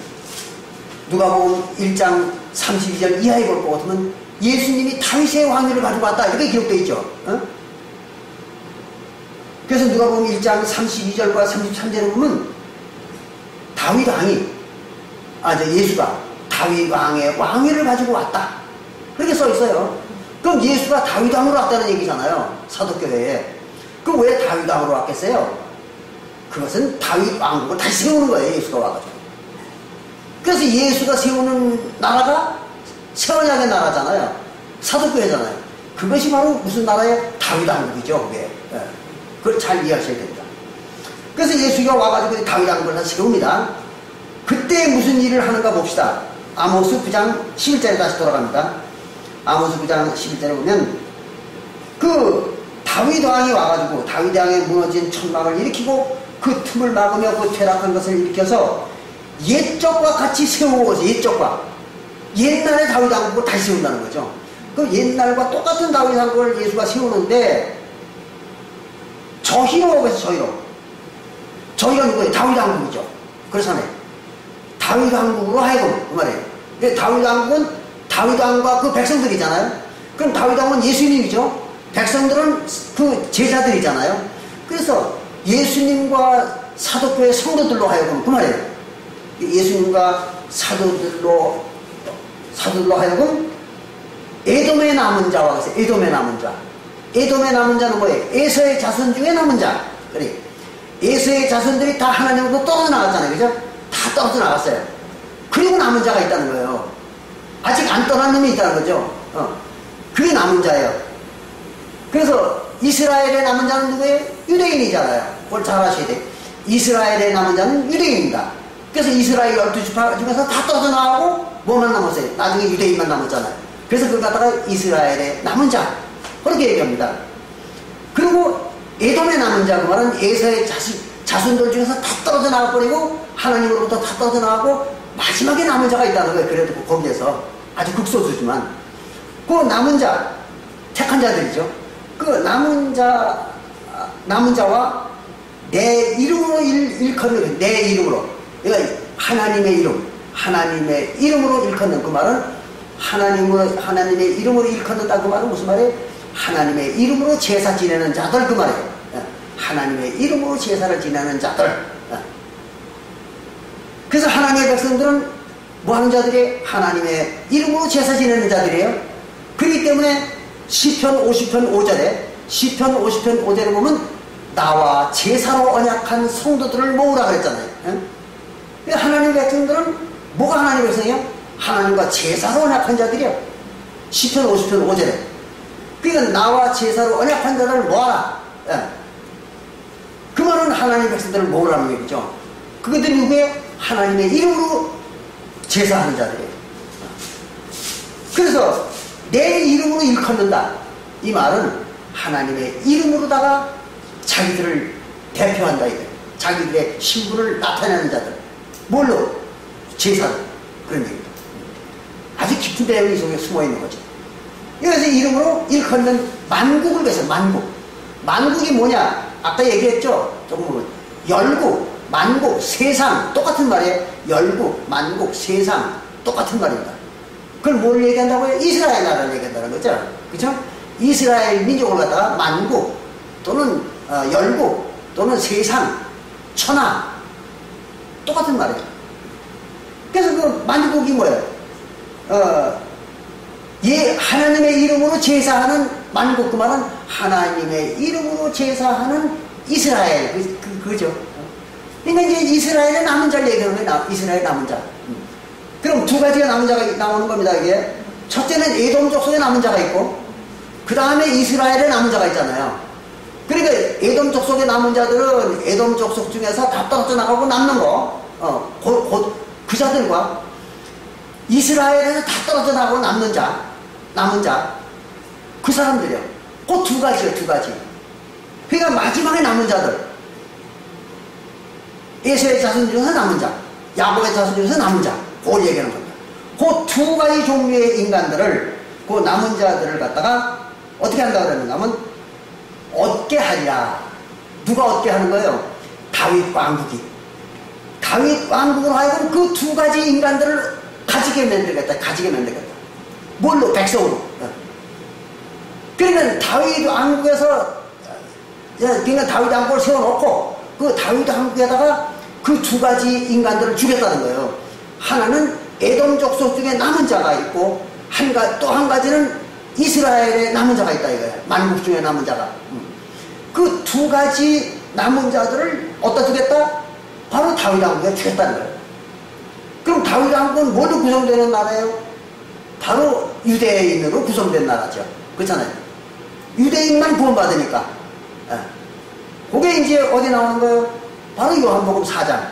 누가복음 1장 32절 이하에 볼 것 같으면 예수님이 다윗의 왕위를 가지고 왔다 이렇게 기록되어 있죠. 그래서 누가복음 1장 32절과 33절에 보면 다윗 왕이 예수가 다윗 왕의 왕위를 가지고 왔다 그렇게 써 있어요. 그럼 예수가 다윗 왕으로 왔다는 얘기잖아요. 사도교회에. 그럼 왜 다윗 왕으로 왔겠어요? 그것은 다윗 왕국을 다시 세우는 거예요. 예수가 와가지고. 그래서 예수가 세우는 나라가 새언약의 나라잖아요. 사도교회잖아요. 그것이 바로 무슨 나라예요? 다윗 왕국이죠. 그게. 그걸 잘 이해하셔야 됩니다. 그래서 예수가 와가지고 다윗 왕국을 다시 세웁니다. 그때 무슨 일을 하는가 봅시다. 아모스 9장 11절에 다시 돌아갑니다. 아모스 9장 11절에 보면 그 다윗 왕이 와가지고 다윗 왕의 무너진 천막을 일으키고 그 틈을 막으며 그 퇴락한 것을 일으켜서 옛적과 같이 세우고 옛적과 옛날의 다윗 왕국을 다시 세운다는 거죠. 그 옛날과 똑같은 다윗 왕국을 예수가 세우는데 저희로 해서 저희가 누구예요? 다윗 왕국이죠. 그렇잖아요. 다윗 왕국으로 하여금 그 말이에요. 근데 다윗 왕국은 다윗 왕과 그 백성들이잖아요. 그럼 다윗 왕은 예수님이죠. 백성들은 그 제자들이잖아요. 그래서 예수님과 사도교회 성도들로 하여금 그 말이에요. 예수님과 사도들로 하여금 에돔의 남은 자와 같아요. 에돔의 남은 자. 에돔의 남은 자는 뭐예요? 에서의 자손 중에 남은 자. 그래. 에서의 자손들이 다 하나님으로 떨어져 나갔잖아요. 그죠? 다 떨어져 나갔어요. 그리고 남은 자가 있다는 거예요. 아직 안 떠난 놈이 있다는 거죠. 그게 남은 자예요. 그래서 이스라엘의 남은 자는 누구예요? 유대인이잖아요. 그걸 잘 아셔야 돼요. 이스라엘의 남은 자는 유대인입니다. 그래서 이스라엘 12지파 중에서 다 떨어져 나가고 뭐만 남았어요? 나중에 유대인만 남았잖아요. 그래서 그걸 갖다가 이스라엘의 남은 자 그렇게 얘기합니다. 그리고 에돔의 남은 자 그 말은 에서의 자손들 중에서 다 떨어져 나가버리고 하나님으로부터 다 떨어져 나가고 마지막에 남은 자가 있다는 거예요. 그래도 거기에서 아주 극소수지만 그 남은 자 택한 자들이죠. 그 남은 자와 내 이름으로 일컫는 내 이름으로 그러니까 하나님의 이름으로 일컫는 그 말은 하나님의 이름으로 일컫는다 그 말은 무슨 말이에요? 하나님의 이름으로 제사 지내는 자들 그 말이에요. 하나님의 이름으로 제사를 지내는 자들. 그래서 하나님의 백성들은 뭐 하는 자들이 하나님의 이름으로 제사 지내는 자들이에요. 그렇기 때문에 시편 50편 5절에 시편 50편 5절에 보면 나와 제사로 언약한 성도들을 모으라 그랬잖아요. 하나님의 백성들은 뭐가 하나님의 백성이에요? 하나님과 제사로 언약한 자들이요. 시편 50편 5절에. 그러니까 나와 제사로 언약한 자들을 모아라. 그 말은 하나님의 백성들을 모으라는 얘기죠. 그것들이 누구예요? 하나님의 이름으로 제사하는 자들이에요. 그래서 내 이름으로 일컫는다. 이 말은 하나님의 이름으로다가 자기들을 대표한다. 이거예요. 자기들의 신분을 나타내는 자들. 뭘로? 제사로. 그런 얘기입니다. 아주 깊은 내용이 속에 숨어있는 거죠. 그래서 이름으로 일컫는 만국을 위해서 만국. 만국이 뭐냐? 아까 얘기했죠? 조금 보면 열국, 만국, 세상 똑같은 말이에요. 열국, 만국, 세상 똑같은 말입니다. 그걸 뭘 얘기한다고요? 이스라엘 나라를 얘기한다는 거죠. 그렇죠? 이스라엘 민족을 갖다가 만국 또는 열국 또는 세상, 천하 똑같은 말이에요. 그래서 그 만국이 뭐예요? 하나님의 이름으로 제사하는 만국, 그 말은 하나님의 이름으로 제사하는 이스라엘, 그죠? 그러니까 이제 이스라엘의 남은 자를 얘기하는 거예요. 이스라엘 남은 자. 그럼 두 가지가 남은 자가 나오는 겁니다. 이게 첫째는 에돔 족속의 남은 자가 있고, 그 다음에 이스라엘의 남은 자가 있잖아요. 그러니까 에돔 족속의 남은 자들은 에돔 족속 중에서 다 떨어져 나가고 남는 거, 그 자들과 이스라엘에서 다 떨어져 나가고 남는 자, 그 사람들이요. 그 두 가지요, 두 가지. 그러니까 마지막에 남은 자들, 에서의 자손 중에서 남은 자, 야곱의 자손 중에서 남은 자, 그걸 얘기하는 겁니다. 그 두 가지 종류의 인간들을, 그 남은 자들을 갖다가 어떻게 한다고 그러는가 하면 얻게 하리라. 누가 얻게 하는 거예요? 다윗 왕국이. 다윗 왕국으로 하여금 그 두 가지 인간들을 가지게 만들겠다. 뭘로? 백성으로. 그러면 다윗 왕국에서, 그러니까 다윗 왕국을 세워놓고 그 다윗 왕국에다가 그 두 가지 인간들을 주겠다는 거예요. 하나는 에돔 족속 중에 남은 자가 있고, 또 한 가지는 이스라엘의 남은 자가 있다 이거예요. 만국 중에 남은 자가. 그 두 가지 남은 자들을 어디다 주겠다? 바로 다윗 왕국에 주겠다는 거예요. 그럼 다윗 왕국은 뭘로 구성되는 나라예요? 바로 유대인으로 구성된 나라죠. 그렇잖아요. 유대인만 구원받으니까. 그게 이제 어디 나오는 거예요? 바로 요한복음 4장.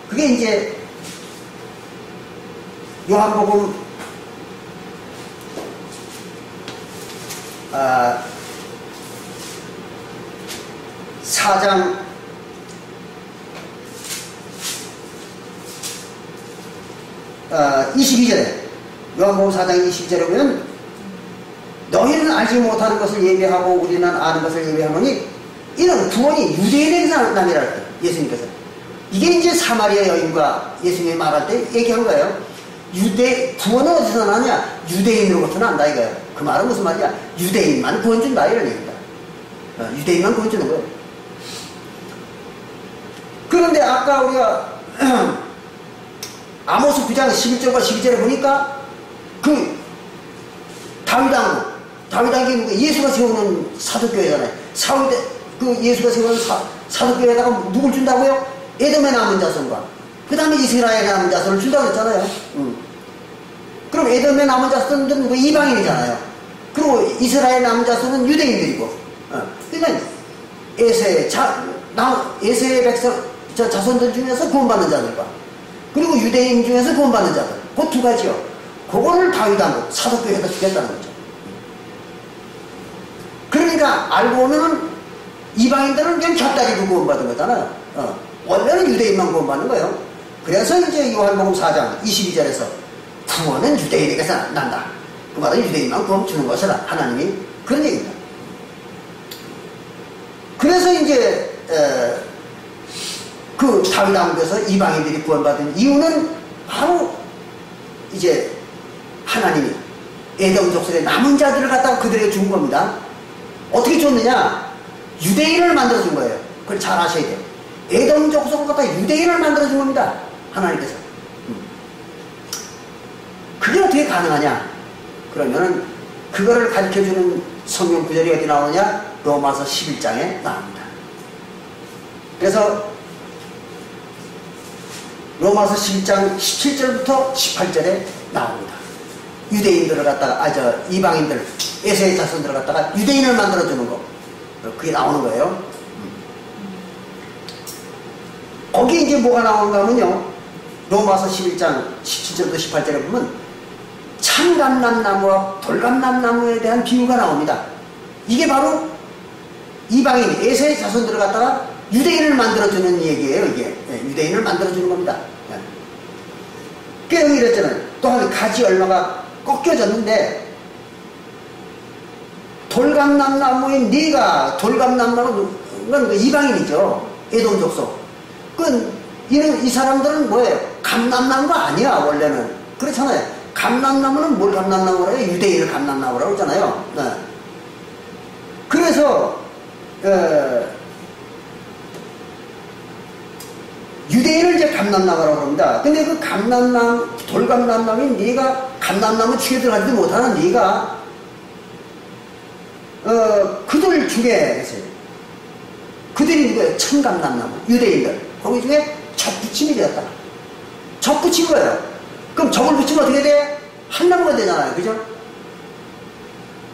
그게 이제 요한복음 4장 22절에 요한복음 4장 22절에 보면 너희는 알지 못하는 것을 예배하고 우리는 아는 것을 예배하노니 이는 구원이 유대인에게서 남이라 그랬어요. 예수님께서. 이게 이제 사마리아 여인과 예수님이 말할 때 얘기한 거예요. 구원은 어디서 나냐? 유대인으로부터 난다 이거예요. 그 말은 무슨 말이야? 유대인만 구원 준다 이런 얘기입니다. 유대인만 구원 주는 거예요. 그런데 아까 우리가 아모스 9장 11절과 12절에 보니까 그 다윗 왕국 예수가 세우는 사도교회잖아요. 그 예수가 세우는 사도교회에다가 누굴 준다고요? 에돔의 남은 자손과 그 다음에 이스라엘의 남은 자손을 준다고 했잖아요. 그럼 에돔의 남은 자손들은 누구? 이방인이잖아요. 그리고 이스라엘 남은 자손은 유대인들이고. 그러니까 에세의 백성 자손들 중에서 구원받는 자들과 그리고 유대인 중에서 구원받는 자들, 그 두 가지요. 그거를 다윗 왕국 사도교회에다 주겠다는 거죠. 그러니까 알고 보면은 이방인들은 그냥 곁다리로 구원받은 거잖아요. 원래는 유대인만 구원받는 거예요. 그래서 이제 요한복음 4장 22절에서 구원은 유대인에게서 난다. 그 말은 유대인만 구원 주는 것이라 하나님이 그런 얘기입니다. 그래서 이제 그 다윗 왕국에서 이방인들이 구원받은 이유는 바로 이제 하나님이 에돔 족속의 남은 자들을 갖다가 그들에게 준 겁니다. 어떻게 줬느냐? 유대인을 만들어준 거예요. 그걸 잘 아셔야 돼요. 에돔 족속을 갖다가 유대인을 만들어준 겁니다. 하나님께서. 그게 어떻게 가능하냐? 그러면은 그거를 가르쳐주는 성경 구절이 어디 나오느냐? 로마서 11장에 나옵니다. 그래서 로마서 11장 17절부터 18절에 나옵니다. 유대인들을 갖다가 이방인들 에서의 자손들을 갖다가 유대인을 만들어주는 거, 그게 나오는 거예요. 거기 이제 뭐가 나오는가 하면요, 로마서 11장 17절부터 18절에 보면 참감람나무와 돌감람나무에 대한 비유가 나옵니다. 이게 바로 이방인 에서의 자손들을 갖다가 유대인을 만들어주는 얘기예요. 이게 유대인을 만들어주는 겁니다. 여기 이랬잖아요. 또한 가지 얼마가 꺾여졌는데, 돌감람나무인 네가, 돌감람나무는 그 이방인이죠. 에돔 족속. 이 사람들은 뭐예요? 감람나무가 아니야, 원래는. 그렇잖아요. 감람나무는 뭘 감람나무라고 해요? 유대인을 감람나무라고 하잖아요. 네. 그래서 유대인을 이제 감람나무라고 합니다. 근데 그 감람나무, 돌감람나무인 네가 감람나무 축에 들어가지도 못하는 네가 그들 중에 그들이 누구예요? 청감람나무, 유대인들. 거기 중에 접붙임이 되었다. 접붙인 거예요. 그럼 접을 붙이면 어떻게 돼? 한 나무가 되잖아요. 그죠?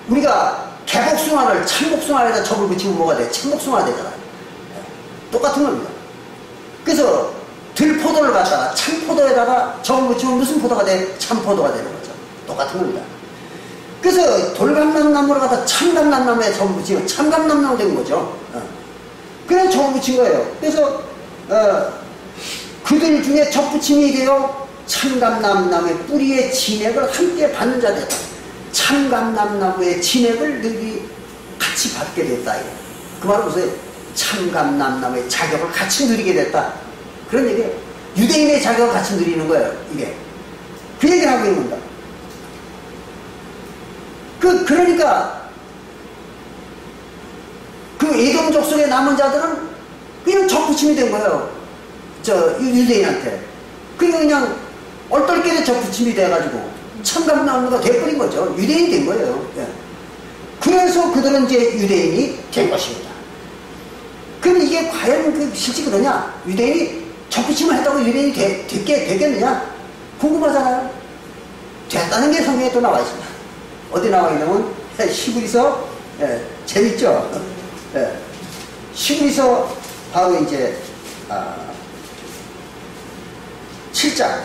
우리가 개복숭아를 참복숭아에다 접을 붙이면 뭐가 돼? 참복숭아가 되잖아요. 똑같은 겁니다. 그래서 들포도를 갖다가 참포도에다가 접을 붙이면 무슨 포도가 돼? 참포도가 되는 거죠. 똑같은 겁니다. 그래서 돌감람나무를 갖다 참감람나무에 접을 붙이면 참감람나무 된 거죠. 그래서 접을 붙인 거예요. 그래서 그들 중에 접붙임이 되어 참감람나무의 뿌리의 진액을 함께 받는 자 되었다. 참감람나무의 진액을 너희 같이 받게 됐다. 그 말은 무슨 참감람나무의 자격을 같이 누리게 됐다. 그런 얘기예요. 유대인의 자격을 같이 누리는 거예요. 이게 그 얘기를 하고 있는 겁니다. 그러니까 그 에돔 족속에 남은 자들은 그냥 접붙임이 된 거예요. 유대인한테. 그냥 얼떨결에 접붙임이 돼가지고 참감나무가 돼버린 거죠. 유대인이 된 거예요. 그래서 그들은 이제 유대인이 된 것입니다. 그럼 이게 과연 실제 그러냐? 유대인이 접붙임을 했다고 유대인이 되겠느냐? 궁금하잖아요. 됐다는 게 성경에 또 나와 있습니다. 어디 나와 있냐면 히브리서, 재밌죠? 히브리서 바로 이제 7장,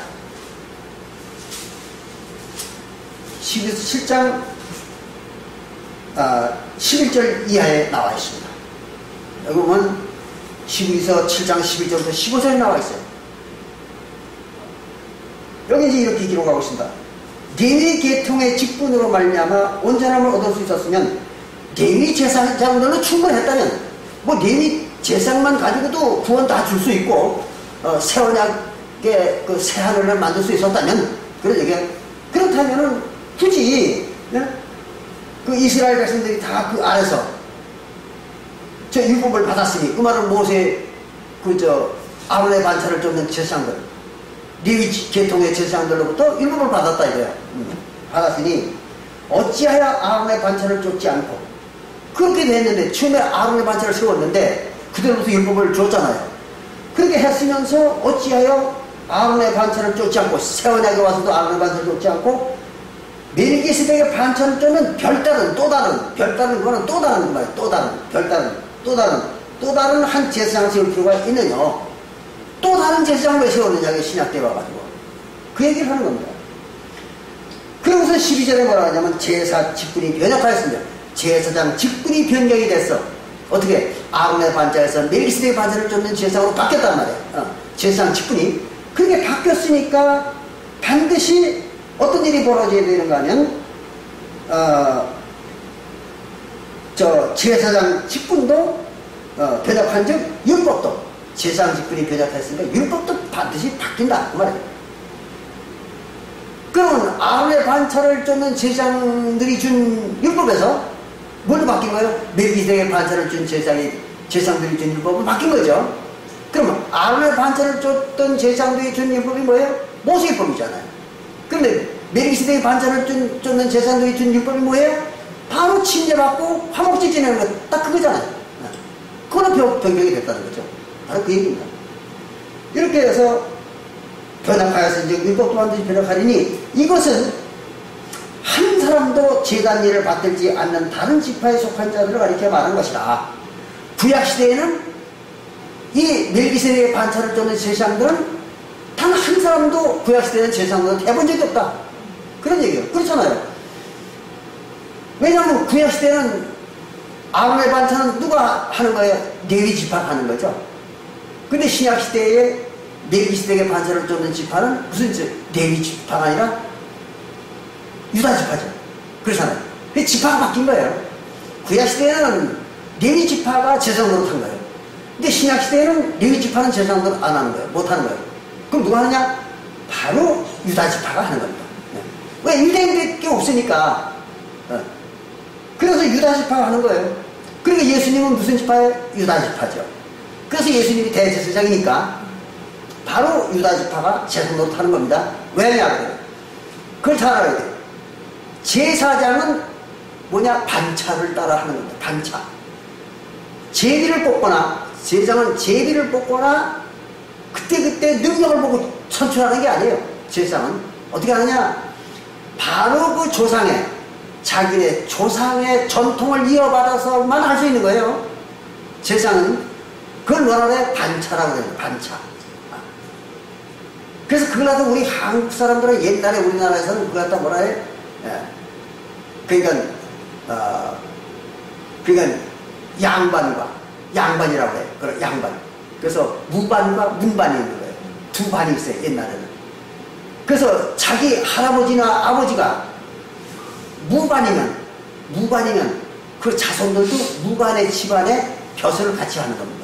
히브리서 7장 11절 이하에 나와 있습니다. 여기 보면 히브리서 7장 11절부터 15절에 나와 있어요. 여기 이제 이렇게 기록하고 있습니다. 레위 계통의 직분으로 말미암아 온전함을 얻을 수 있었으면, 레위 제사장들로 충분했다면 뭐 레위 제사만 가지고도 구원 다 줄 수 있고 새 언약의 그 새 하늘을 만들 수 있었다면, 그런 얘기야. 그렇다면은 굳이 그 이스라엘 백성들이 다 그 안에서 저 율법을 받았으니, 그 말은 모세 아론의 반차를 쫓는 제사장들, 레위 계통의 제사장들로부터 율법을 받았다 이거야. 받았으니 어찌하여 아론의 반차를 쫓지 않고, 그렇게 됐는데 처음에 아론의 반차를 세웠는데 그들로부터 율법을 줬잖아요. 그렇게 했으면서 어찌하여 아론의 반차를 쫓지 않고, 새 언약에 와서도 아론의 반차를 쫓지 않고 멜기세덱의 반차를 쫓는 별다른 그거는 또 다른 그 말이에요. 또 다른 한 제사장을 세울 필요가 있느냐? 또 다른 제사장을 왜 세웠느냐? 신약 때 와가지고 그 얘기를 하는 겁니다. 그러고서 12절에 뭐라 하냐면 제사 직분이 변혁하였습니다. 제사장 직분이 변경이 됐어. 어떻게? 아론의 반차에서 멜기세덱의 반차를 쫓는 제사장으로 바뀌었단 말이에요. 제사장 직분이 그렇게 바뀌었으니까 반드시 어떤 일이 벌어져야 되는가 하면 제사장 직분도 변혁한 즉 율법도, 제사장 직분이 변혁했으니까 율법도 반드시 바뀐다 그 말이에요. 그러면 아론의 반차를 쫓는 제사장들이 준 율법에서 뭘로 바뀐 거예요? 멜기세덱의 반차를 준 제사장들이 준 율법은 바뀐 거죠. 그러면 아론의 반차를 쫓던 제사장들이 준 율법이 뭐예요? 모세율법이잖아요. 그런데 멜기세덱의 반차를 쫓는 제사장들이 준 율법이 뭐예요? 바로 침례받고 화목제 지내는 것, 딱 그거잖아요. 그거는 변경이 됐다는 거죠. 바로 그 얘기입니다. 이렇게 해서 변혁하여서 이제 율법도 반드시 변혁하리니, 이것은 한 사람도 제단 일을 받들지 않는 다른 지파에 속한 자들을 가리켜 말한 것이라. 구약시대에는 이 멜기세덱의 반차를 쫓는 제사장들은 단 한 사람도 구약시대에는 제사장들은 해본 적이 없다, 그런 얘기예요. 그렇잖아요. 왜냐하면 구약시대는 아론의 반차는 누가 하는 거예요? 레위 지파가 하는 거죠. 근데 신약시대에 멜기세덱의 반차를 쫓는 지파는 무슨 레위 지파가 아니라 유다 지파죠. 그렇잖아요. 그 지파가 바뀐 거예요. 구약시대에는 레위 지파가 제사장으로 탄 거예요. 근데 신약시대에는 레위 지파는 제사장으로 안 하는 거예요. 못 하는 거예요. 그럼 누가 하느냐? 바로 유다 지파가 하는 겁니다. 왜? 유대인밖에 없으니까. 그래서 유다 지파가 하는 거예요. 그러니까 예수님은 무슨 지파예요? 유다 지파죠. 그래서 예수님이 대제사장이니까 바로 유다 지파가 제사장으로 타는 겁니다. 왜냐고요? 그걸 잘 알아야 돼요. 제사장은 뭐냐? 반차를 따라 하는 겁니다. 반차. 제비를 뽑거나, 제사장은 제비를 뽑거나 그때그때 능력을 보고 선출하는 게 아니에요. 제사장은 어떻게 하느냐? 바로 그 조상의, 자기네 조상의 전통을 이어받아서만 할 수 있는 거예요. 제사장은 그걸 원어로 반차라고 해요. 반차. 그래서 그걸 갖다 우리 한국 사람들은 옛날에 우리나라에서는 그걸 갖다 뭐라 해요? 그러니까 양반이라고 해요. 그래, 양반. 그래서 무반과 문반이 있는 거예요. 두 반이 있어요, 옛날에는. 그래서 자기 할아버지나 아버지가 무반이면 그 자손들도 무반의 집안에 벼슬을 같이 하는 겁니다.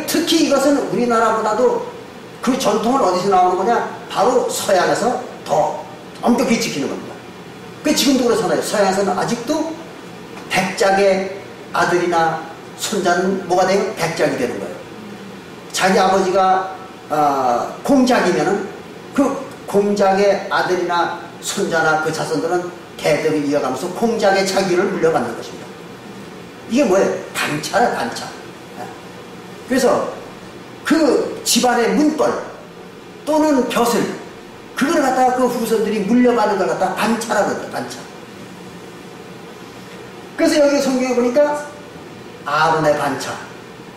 특히 이것은 우리나라보다도 그 전통은 어디서 나오는 거냐? 바로 서양에서 더 엄격히 지키는 겁니다. 지금도 그렇잖아요. 서양에서는 아직도 백작의 아들이나 손자는 뭐가 돼요? 백작이 되는 거예요. 자기 아버지가 공작이면은 그 공작의 아들이나 손자나 그 자손들은 대대로 이어가면서 공작의 자기를 물려받는 것입니다. 이게 뭐예요? 반차예요, 반차. 그래서 그 집안의 문벌 또는 벼슬, 그걸 갖다가 그 후손들이 물려받는 걸 갖다가 반차라고 해요, 반차. 그래서 여기 성경에 보니까 아론의 반차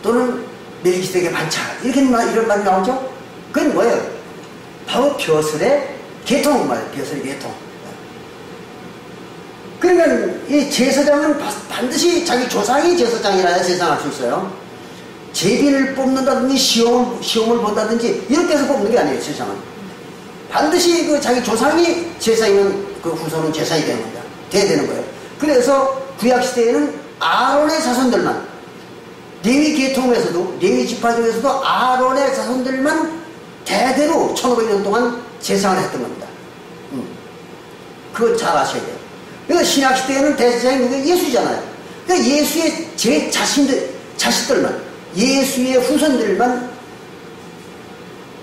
또는 멜기세덱의 반차 이런 말이 나오죠. 그건 뭐예요? 바로 벼슬의 계통 말이에요. 벼슬의 계통. 그러니까 이 제사장은 반드시 자기 조상이 제사장이라야 제사장할 수 있어요. 제비를 뽑는다든지 시험을 본다든지 이렇게 해서 뽑는 게 아니에요. 제사장은 반드시 그 자기 조상이 제사이면 그 후손은 제사이 되는 겁니다. 돼야 되는 거예요. 그래서 구약시대에는 아론의 자손들만, 레위 계통에서도, 레위 지파 중에서도 아론의 자손들만 대대로 1500년 동안 제사를 했던 겁니다. 그걸 잘 아셔야 돼요. 그래서 신약시대에는 대제사장이 누구예요? 예수잖아요. 그러니까 예수의 제 자식들만, 예수의 후손들만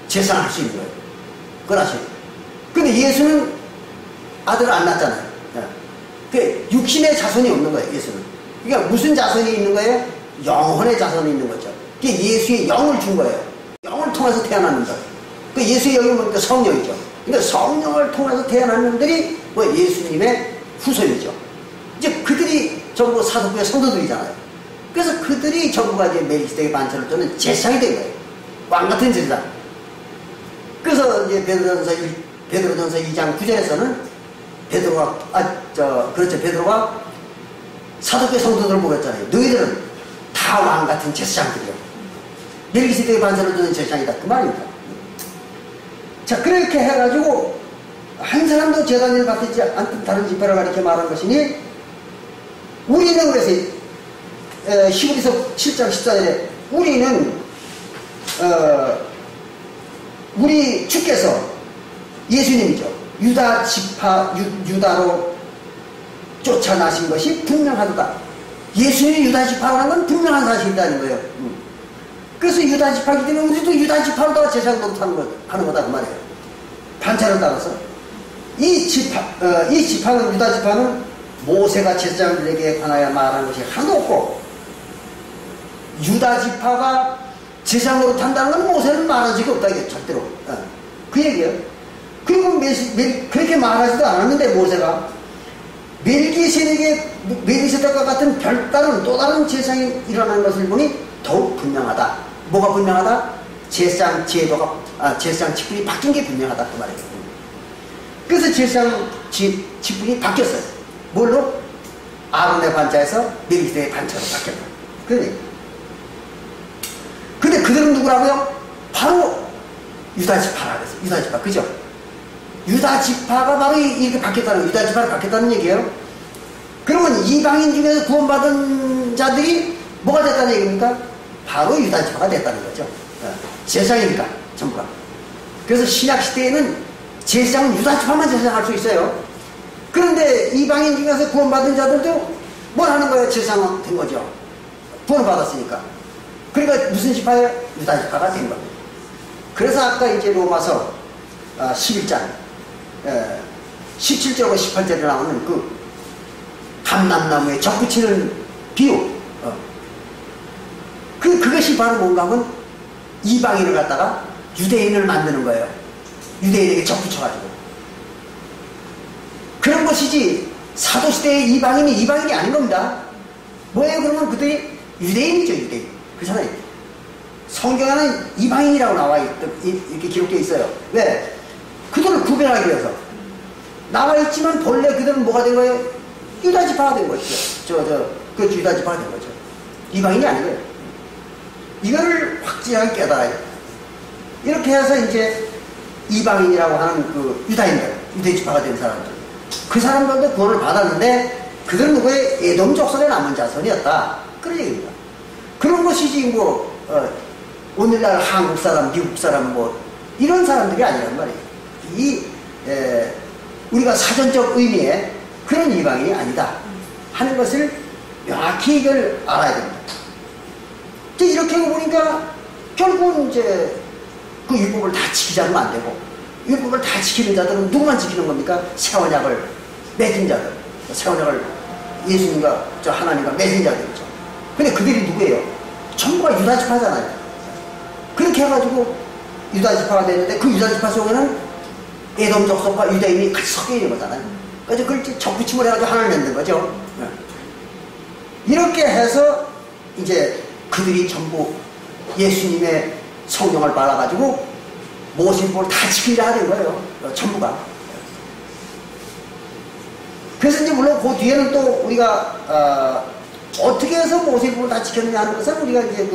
제사를 할 수 있는 거예요. 그걸 아셔야 돼요. 근데 예수는 아들을 안 낳았잖아요. 그 육신의 자손이 없는 거예요, 예수는. 그러니까 무슨 자손이 있는 거예요? 영혼의 자손이 있는 거죠. 그게 예수의 영을 준 거예요. 영을 통해서 태어나는 것. 그 예수의 영이 뭡니까? 성령이죠. 그러니까 성령을 통해서 태어난 놈들이 뭐 예수님의 후손이죠. 이제 그들이 전부 사도부의 성도들이잖아요. 그래서 그들이 전부가 이제 멜기세덱의 반차를 쫓는 제사장이 된 거예요. 왕 같은 제사장. 그래서 이제 베드로전서 2장 9절에서는 베드로가 사도교회 성도들을 물었잖아요. 너희들은 다 왕 같은 제사장들이요. 멜기세덱의 반차를 쫓는 제사장이다. 그 말입니다. 자, 그렇게 해가지고 한 사람도 제단을 받지 않던 다른 지파를 가리켜 말한 것이니, 우리는 그래서 히브리서 7장 14절에 우리 주께서 예수님이죠. 유다 지파 유다로 쫓아나신 것이 분명하도다. 예수님이 유다 지파라는 건 분명한 사실이라는 거예요. 그래서 유다 지파이기 때문에 우리도 유다 지파로다가 제사장 노릇하는 거다 그 말이에요. 반차를 따라서. 이 지파는, 유다 지파는 모세가 제사장들에게 관하여 말하는 것이 하나도 없고, 유다 지파가 제사장으로 탄다는 건 모세는 말한 적이 없다, 이게 절대로. 그 얘기예요. 그리고 그렇게 말하지도 않았는데, 모세가 멜기세덱과 같은 별다른 또 다른 제사장이 일어난 것을 보니 더욱 분명하다. 뭐가 분명하다? 제사장 직분이 바뀐 게 분명하다, 그 말이에요. 그래서 제사장 직분이 바뀌었어요. 뭘로? 아론의 반차에서 멜기세덱의 반차로 바뀌었다. 그러니. 근데 그들은 누구라고요? 바로 유다 지파라 그랬어요. 유다 지파, 그죠? 유다 지파가 바로 이렇게 바뀌었다는, 유다 지파로 바뀌었다는 얘기예요. 그러면 이방인 중에서 구원받은 자들이 뭐가 됐다는 얘기입니까? 바로 유다 지파가 됐다는 거죠. 제사장이니까, 전부가. 그래서 신약 시대에는 제사장은 유다 지파만 제사장할 수 있어요. 그런데 이방인 중에서 구원받은 자들도 뭘 하는 거예요? 제사장 된 거죠. 구원을 받았으니까. 그러니까 무슨 지파예요? 유다 지파가 된 겁니다. 그래서 아까 이제 로마서 11장 17절과 18절에 나오는 그 감람나무에 접붙이는 비유, 그것이 바로 뭔가 하면 이방인을 갖다가 유대인을 만드는 거예요. 유대인에게 접붙여가지고. 그런 것이지, 사도시대의 이방인이 아닌 겁니다. 뭐예요? 그러면 그들이 유대인이죠, 유대인. 그렇잖아요. 성경에는 이방인이라고 나와 이렇게 기록되어 있어요. 왜? 그들을 구별하기 위해서. 나와 있지만 본래 그들은 뭐가 된 거예요? 유다 지파가 된 거죠. 그 유다 지파가 된 거죠. 이방인이 아니고요. 이거를 확실하게 깨달아야 돼요. 이렇게 해서 이제 이방인이라고 하는 그 유다인들, 유대 지파가 된 사람들, 그 사람들도 구원을 받았는데 그들은 누구의 에돔 족속에 남은 자손이었다. 그런 얘기입니다. 그런 것이지 오늘날 한국 사람, 미국 사람 이런 사람들이 아니란 말이에요. 우리가 사전적 의미의 그런 이방인이 아니다 하는 것을 명확히 이걸 알아야 됩니다. 이렇게 보니까 결국은 이제 그 율법을 다 지키지 않으면 안 되고, 율법을 다 지키는 자들은 누구만 지키는 겁니까? 새 언약을 맺은 자들, 새 언약을 예수님과 하나님과 맺은 자들이죠. 근데 그들이 누구예요? 전부가 유다 지파잖아요. 그렇게 해가지고 유다 지파가 됐는데, 그 유다 지파 속에는 에돔 족속과 유대인이 같이 섞여 있는 거잖아요. 그래서 그걸 접붙임을 해가지고 하나를 만든 거죠. 이렇게 해서 이제 그들이 전부 예수님의 성령을 받아가지고 모세율법을 다 지키려 하는 거예요. 전부가. 그래서 이제 물론 그 뒤에는 또 우리가 어떻게 해서 모세율법을 다 지켰느냐 하는 것은 우리가 이제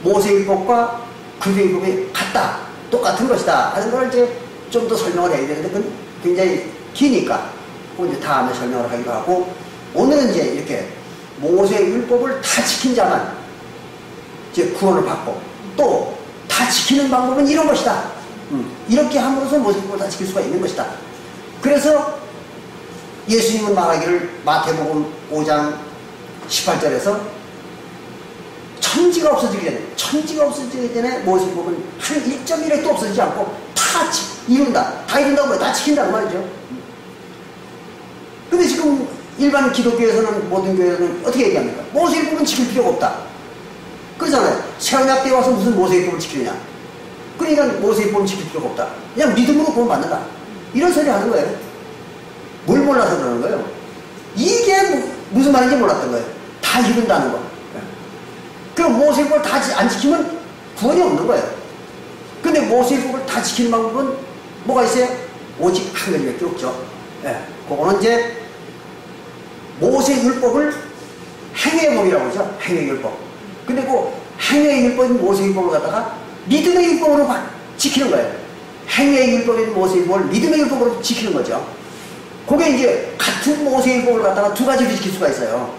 모세율법과 구약율법이 같다, 똑같은 것이다 하는 걸 이제 좀 더 설명을 해야 되는데 그건 굉장히 기니까 그건 이제 다음에 설명을 하기도 하고, 오늘은 이제 이렇게 모세율법을 다 지킨 자만 이제 구원을 받고, 또 다 지키는 방법은 이런 것이다. 이렇게 함으로써 모세율법을 다 지킬 수가 있는 것이다. 그래서 예수님은 말하기를 마태복음 5장 18절에서 천지가 없어지기 전에 모세율법은 한 1.1획도 없어지지 않고 다 이룬다. 다 이룬다고 뭐야? 다 지킨다고 말이죠. 근데 지금 일반 기독교에서는, 모든 교회에서는 어떻게 얘기합니까? 모세율법은 지킬 필요가 없다. 그러잖아요. 새언약 때 와서 무슨 모세율법을 지키느냐. 그러니까 모세율법은 지킬 필요가 없다. 그냥 믿음으로 구원 받는다. 이런 소리 하는 거예요. 뭘 몰라서 그러는 거예요? 이게 무슨 말인지 몰랐던 거예요. 다 이룬다는 거. 그럼 모세율법을 다 안 지키면 구원이 없는 거예요. 근데 모세율법을 다 지키는 방법은 뭐가 있어요? 오직 한 가지밖에 없죠. 그거는 이제 모세율법을 행위율법이라고 하죠. 행위율법. 근데 그 행위율법인 모세율법을 갖다가 믿음의 율법으로 지키는 거예요. 행위율법인 모세율법을 믿음의 율법으로 지키는 거죠. 그게 이제 같은 모세율법을 갖다가 두 가지로 지킬 수가 있어요.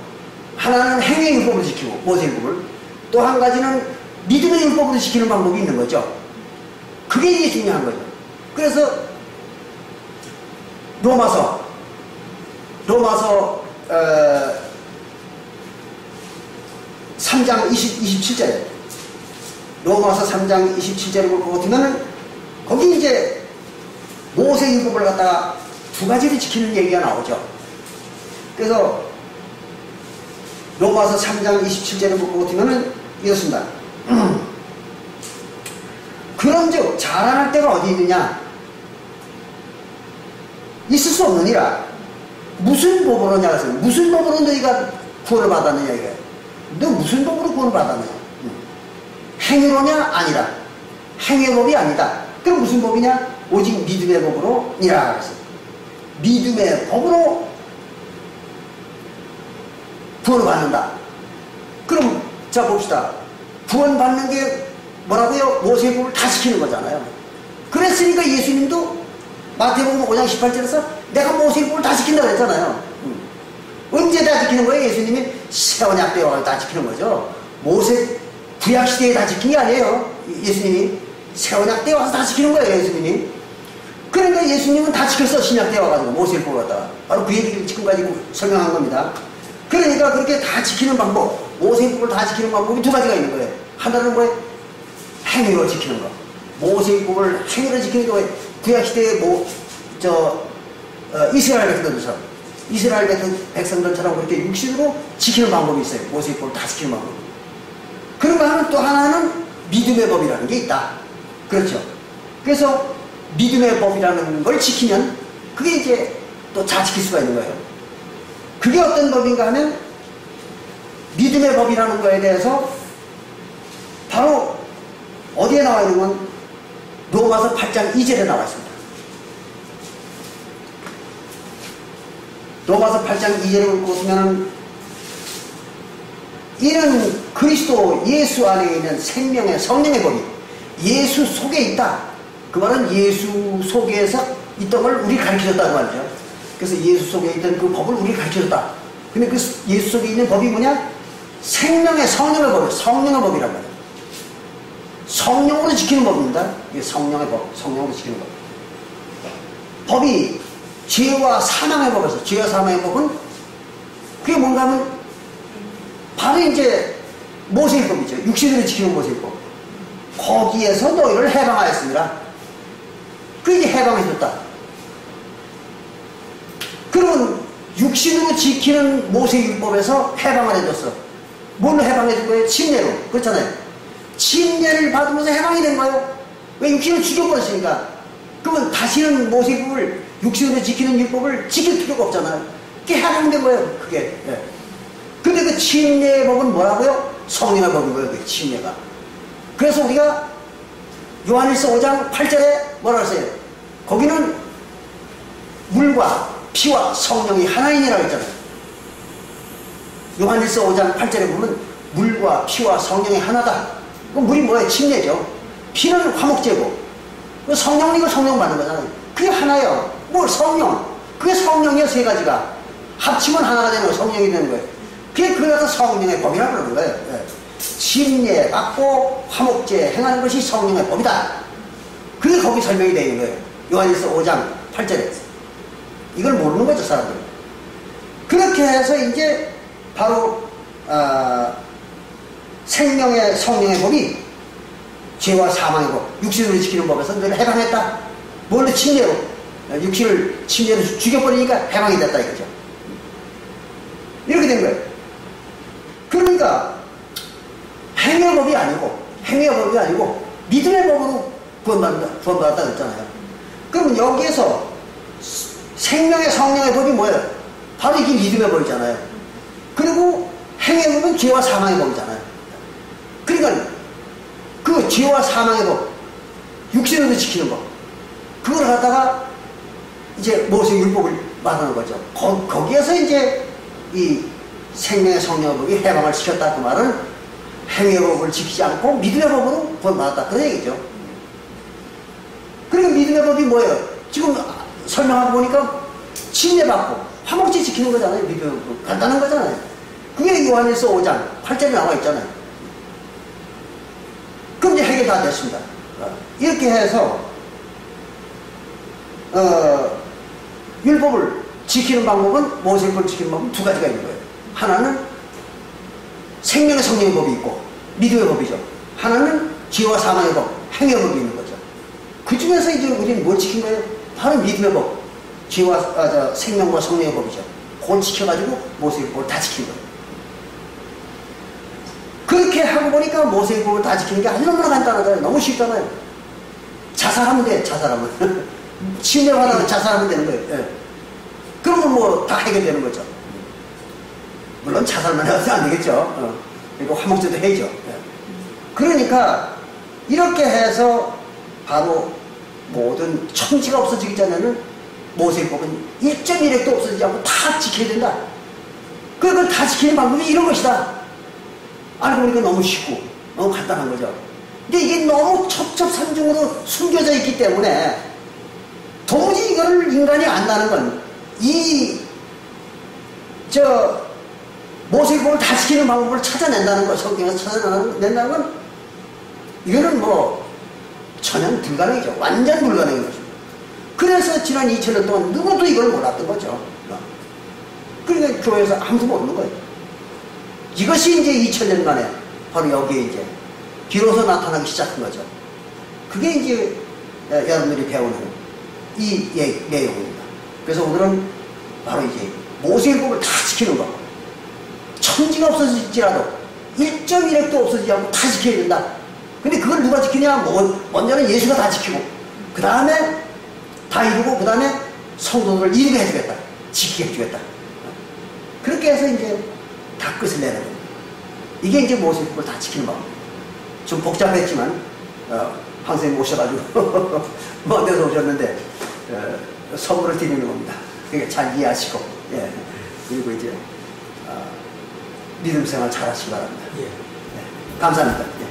하나는 행위율법으로 지키고, 모세율법을. 또 한 가지는 믿음의 율법으로 지키는 방법이 있는 거죠. 그게 이게 중요한 거죠. 그래서 로마서 3장 27절에 로마서 3장 27절을 보고 보면은 거기 이제 모세 율법을 갖다가 두 가지를 지키는 얘기가 나오죠. 그래서 로마서 3장 27절을 보시면은 이렇습니다. 그런즉 자랑할 때가 어디 있느냐? 있을 수 없느니라. 무슨 법으로냐? 그래서 무슨 법으로 너희가 구원을 받았느냐 이거예요. 너 무슨 법으로 구원을 받았느냐? 행위로냐? 아니라. 행위의 법이 아니다. 그럼 무슨 법이냐? 오직 믿음의 법으로니라. 그래서 믿음의 법으로 구원을 받는다. 그럼 자 봅시다. 구원받는 게 뭐라고요? 모세의 법을 다 지키는 거잖아요. 그랬으니까 예수님도 마태복음 5장 18절에서 내가 모세의 법을 다 지킨다고 했잖아요. 언제 다 지키는 거예요? 예수님이 새언약 때 와서 다 지키는 거죠. 모세 구약시대에 다 지킨 게 아니에요. 예수님이 새언약 때 와서 다 지키는 거예요. 예수님이. 그러니까 예수님은 다 지켰어. 신약 때 와가지고 모세의 법을 갖다가 바로 그 얘기를 지금 가지고 설명한 겁니다. 그러니까 그렇게 다 지키는 방법, 모세의 법을 다 지키는 방법이 두 가지가 있는 거예요. 하나는 뭐예요? 행위로 지키는 거. 모세의 법을 행위로 지키는 게 구약시대에 이스라엘 백성들처럼, 이스라엘 백성들처럼 그렇게 육신으로 지키는 방법이 있어요. 모세의 법을 다 지키는 방법. 그런가 하면 또 하나는 믿음의 법이라는 게 있다. 그렇죠. 그래서 믿음의 법이라는 걸 지키면 그게 이제 또 다 지킬 수가 있는 거예요. 그게 어떤 법인가 하면 믿음의 법이라는 거에 대해서 바로 어디에 나와 있는 건 로마서 8장 2절에 나와 있습니다. 로마서 8장 2절을 보시면 이는 그리스도 예수 안에 있는 생명의 성령의 법이 예수 속에 있다. 그 말은 예수 속에서 있던 걸 우리 가르쳐줬다고 말이죠. 그래서 예수 속에 있던 그 법을 우리 가르쳐줬다. 근데 그 예수 속에 있는 법이 뭐냐? 생명의 성령의 법이에요. 성령의 법이란 말이에요. 성령으로 지키는 법입니다. 이게 성령의 법, 성령으로 지키는 법. 법이 죄와 사망의 법에서, 죄와 사망의 법은 그게 뭔가 하면 바로 이제 모세의 법이죠. 육신으로 지키는 모세의 법. 거기에서 너희를 해방하였습니다. 그게 이제 해방해줬다. 그러면 육신으로 지키는 모세의 율법에서 해방을 해줬어. 뭘로 해방해준 거예요? 침례로. 그렇잖아요. 침례를 받으면서 해방이 된 거예요. 왜? 육신을 죽여버렸으니까. 그러면 다시는 모세의 율법을, 육신으로 지키는 율법을 지킬 필요가 없잖아요. 그게 해방된 거예요. 그게. 예. 근데 그 침례의 법은 뭐라고요? 성령의 법인 거예요. 그 침례가. 그래서 우리가 요한일서 5장 8절에 뭐라 그랬어요? 거기는 물과 피와 성령이 하나이니라고 했잖아요. 요한일서 5장 8절에 보면 물과 피와 성령이 하나다. 그럼 물이 뭐예요? 침례죠. 피는 화목제고 성령은 이거 성령 받는 거잖아요. 그게 하나예요. 뭘 성령? 그게 성령이요. 세 가지가 합치면 하나가 되는 거예요. 성령이 되는 거예요. 그게 그래서 성령의 법이라고 그러는 거예요. 예. 침례 받고 화목제 행하는 것이 성령의 법이다. 그게 거기 설명이 되어 있는 거예요. 요한일서 5장 8절에. 이걸 모르는 거죠, 사람들은. 그렇게 해서 이제 바로 생명의 성령의 법이 죄와 사망의 법, 육신으로 지키는 법에서 너를 해방했다. 뭘로? 침례로. 육신을 침례로 죽여버리니까 해방이 됐다 이거죠. 이렇게 된 거예요. 그러니까 행위의 법이 아니고 믿음의 법으로 구원받았다 그랬잖아요. 그럼 여기에서 생명의 성령의 법이 뭐예요? 바로 이게 믿음의 법이잖아요. 그리고 행위의 법은 죄와 사망의 법이잖아요. 그러니까 그 죄와 사망의 법, 육신으로 지키는 법, 그걸 갖다가 이제 모세 율법을 말하는 거죠. 거기에서 이제 이 생명의 성령의 법이 해방을 시켰다. 그 말은 행위의 법을 지키지 않고 믿음의 법으로 구원받았다. 그런 얘기죠. 그리고 믿음의 법이 뭐예요? 지금 설명하고 보니까 침례받고 화목제 지키는 거잖아요. 믿음의 법. 간단한 거잖아요. 그게 요한일서 5장 8절에 나와 있잖아요. 그럼 이제 해결 다 됐습니다. 이렇게 해서 율법을 지키는 방법은, 모세율법을 지키는 방법은 두 가지가 있는 거예요. 하나는 생명의 성령의 법이 있고 믿음의 법이죠. 하나는 죄와 사망의 법, 행위의 법이 있는 거죠. 그 중에서 이제 우리는 뭘 지킨 거예요? 바로 믿음의 법, 죄와 생명과 성령의 법이죠. 그걸 지켜가지고 모세의 법을 다 지킨 거예요. 그렇게 하고 보니까 모세의 법을 다 지키는 게 아주 너무나 간단하잖아요. 너무 쉽잖아요. 자살하면 돼, 자살하면. 침례받아서 자살하면 되는 거예요. 예. 그러면 뭐 다 해결되는 거죠. 물론 자살만 해서 안 되겠죠. 그리고 화목제도 해야죠. 예. 그러니까 이렇게 해서 바로 모든 천지가 없어지기 전에는 모세의 법은 1.1획도 없어지지 않고 다 지켜야 된다. 그걸 다 지키는 방법이 이런 것이다. 알고 보니까 너무 쉽고 너무 간단한 거죠. 근데 이게 너무 첩첩산중으로 숨겨져 있기 때문에 도무지 이거를 인간이 안다는 건 모세의 법을 다 지키는 방법을 찾아낸다는 것, 성경에서 찾아낸다는 건 이거는 뭐 전혀 불가능이죠. 완전 불가능인 거죠. 그래서 지난 2000년 동안 누구도 이걸 몰랐던 거죠. 그러니까 교회에서 아무도 모르는 거예요. 이것이 이제 2000년 만에 바로 여기에 이제 비로소 나타나기 시작한 거죠. 그게 이제 여러분들이 배우는 이 내용입니다. 그래서 오늘은 바로 이제 모세의 법을 다 지키는 거. 천지가 없어질지라도 1.1획도 없어지지 않고 다 지켜야 된다. 근데 그걸 누가 지키냐? 먼저는 예수가 다 지키고, 그 다음에 다 이루고, 그 다음에 성도들을 이루게 해주겠다. 지키게 해주겠다. 그렇게 해서 이제 다 끝을 내는 겁니다. 이게 이제 모세의 법을 다 지키는 방법. 좀 복잡했지만, 황선생님 오셔가지고, 먼 데서 오셨는데, 선물을 드리는 겁니다. 그러니까 잘 이해하시고, 예. 그리고 이제, 믿음 생활 잘 하시기 바랍니다. 예. 네. 감사합니다. 예.